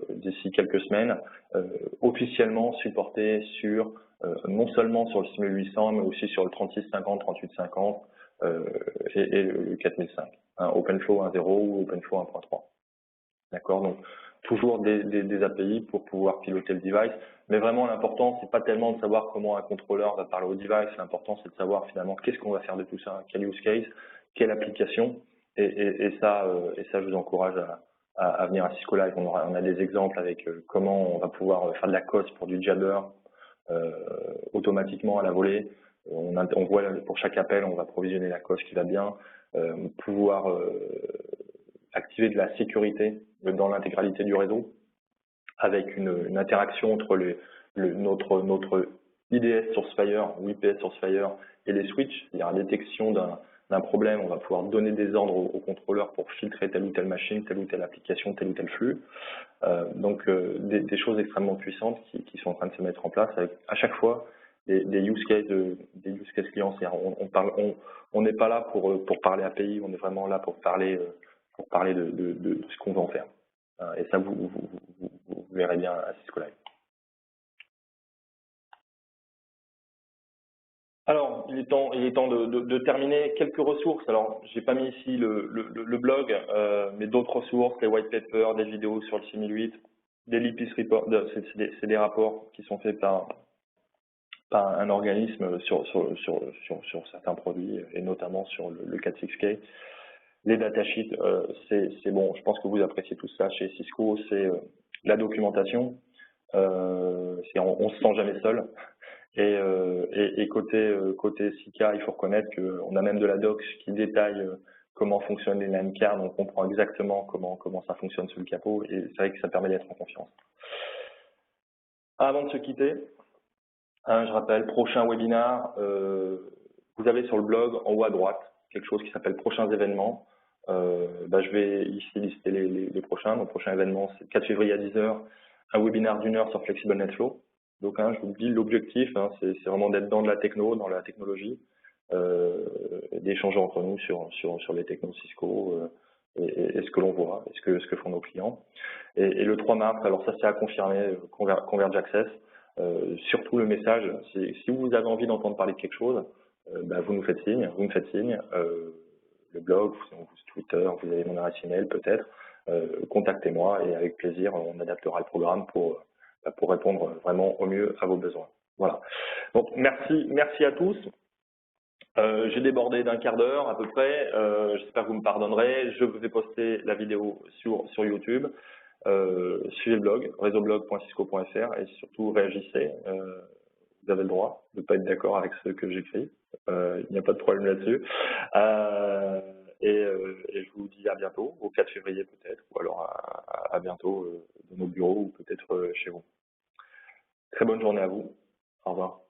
d'ici quelques semaines, officiellement supporté sur non seulement sur le 6800 mais aussi sur le 3650, 3850 et le 4005, hein, OpenFlow 1.0 ou OpenFlow 1.3. D'accord, donc toujours des API pour pouvoir piloter le device, mais vraiment l'important c'est pas tellement de savoir comment un contrôleur va parler au device, l'important c'est de savoir finalement qu'est-ce qu'on va faire de tout ça, quel use case, quelle application, et ça je vous encourage à venir à Cisco Live. On a des exemples avec comment on va pouvoir faire de la COS pour du Jabber automatiquement à la volée. On voit pour chaque appel, on va provisionner la COS qui va bien, pouvoir activer de la sécurité dans l'intégralité du réseau avec une interaction entre notre IDS Sourcefire ou IPS Sourcefire et les switches. Il y a la détection d'un problème, on va pouvoir donner des ordres au contrôleur pour filtrer telle ou telle machine, telle ou telle application, tel ou tel flux. Donc des choses extrêmement puissantes qui sont en train de se mettre en place avec à chaque fois des use cases clients. On n'est pas là pour parler API, on est vraiment là pour parler de ce qu'on va en faire. Et ça, vous verrez bien à Cisco Live. Alors, il est temps de terminer. Quelques ressources. Alors, j'ai pas mis ici le blog, mais d'autres ressources, les white papers, des vidéos sur le 6008, des LIPIS reports, c'est des rapports qui sont faits par un organisme sur certains produits, et notamment sur le 4.6K. Les datasheets, c'est bon, je pense que vous appréciez tout ça chez Cisco, c'est la documentation, on se sent jamais seul. Et côté Sika, il faut reconnaître qu'on a même de la docs qui détaille comment fonctionnent les line cards, on comprend exactement comment ça fonctionne sous le capot, et c'est vrai que ça permet d'être en confiance. Avant de se quitter, je rappelle, prochain webinaire, vous avez sur le blog en haut à droite quelque chose qui s'appelle prochains événements. Je vais ici lister les prochains. Mon prochain événement, c'est le 4 février à 10h, un webinaire d'1 heure sur Flexible NetFlow. Donc, je vous dis, l'objectif, c'est vraiment d'être dans la technologie, d'échanger entre nous sur les technos Cisco et ce que l'on voit, et ce que font nos clients. Et le 3 mars, alors ça c'est à confirmer, Converge Access. Surtout le message, c'est si vous avez envie d'entendre parler de quelque chose, vous me faites signe, le blog, Twitter, vous avez mon adresse email peut-être, contactez-moi et avec plaisir on adaptera le programme pour répondre vraiment au mieux à vos besoins. Voilà. Donc merci à tous. J'ai débordé d'un quart d'heure à peu près. J'espère que vous me pardonnerez. Je vais poster la vidéo sur YouTube. Suivez le blog, réseaublog.cisco.fr et surtout réagissez. Vous avez le droit de ne pas être d'accord avec ce que j'écris. Il n'y a pas de problème là-dessus. Et je vous dis à bientôt, au 4 février peut-être, ou alors à bientôt dans nos bureaux ou peut-être chez vous. Très bonne journée à vous. Au revoir.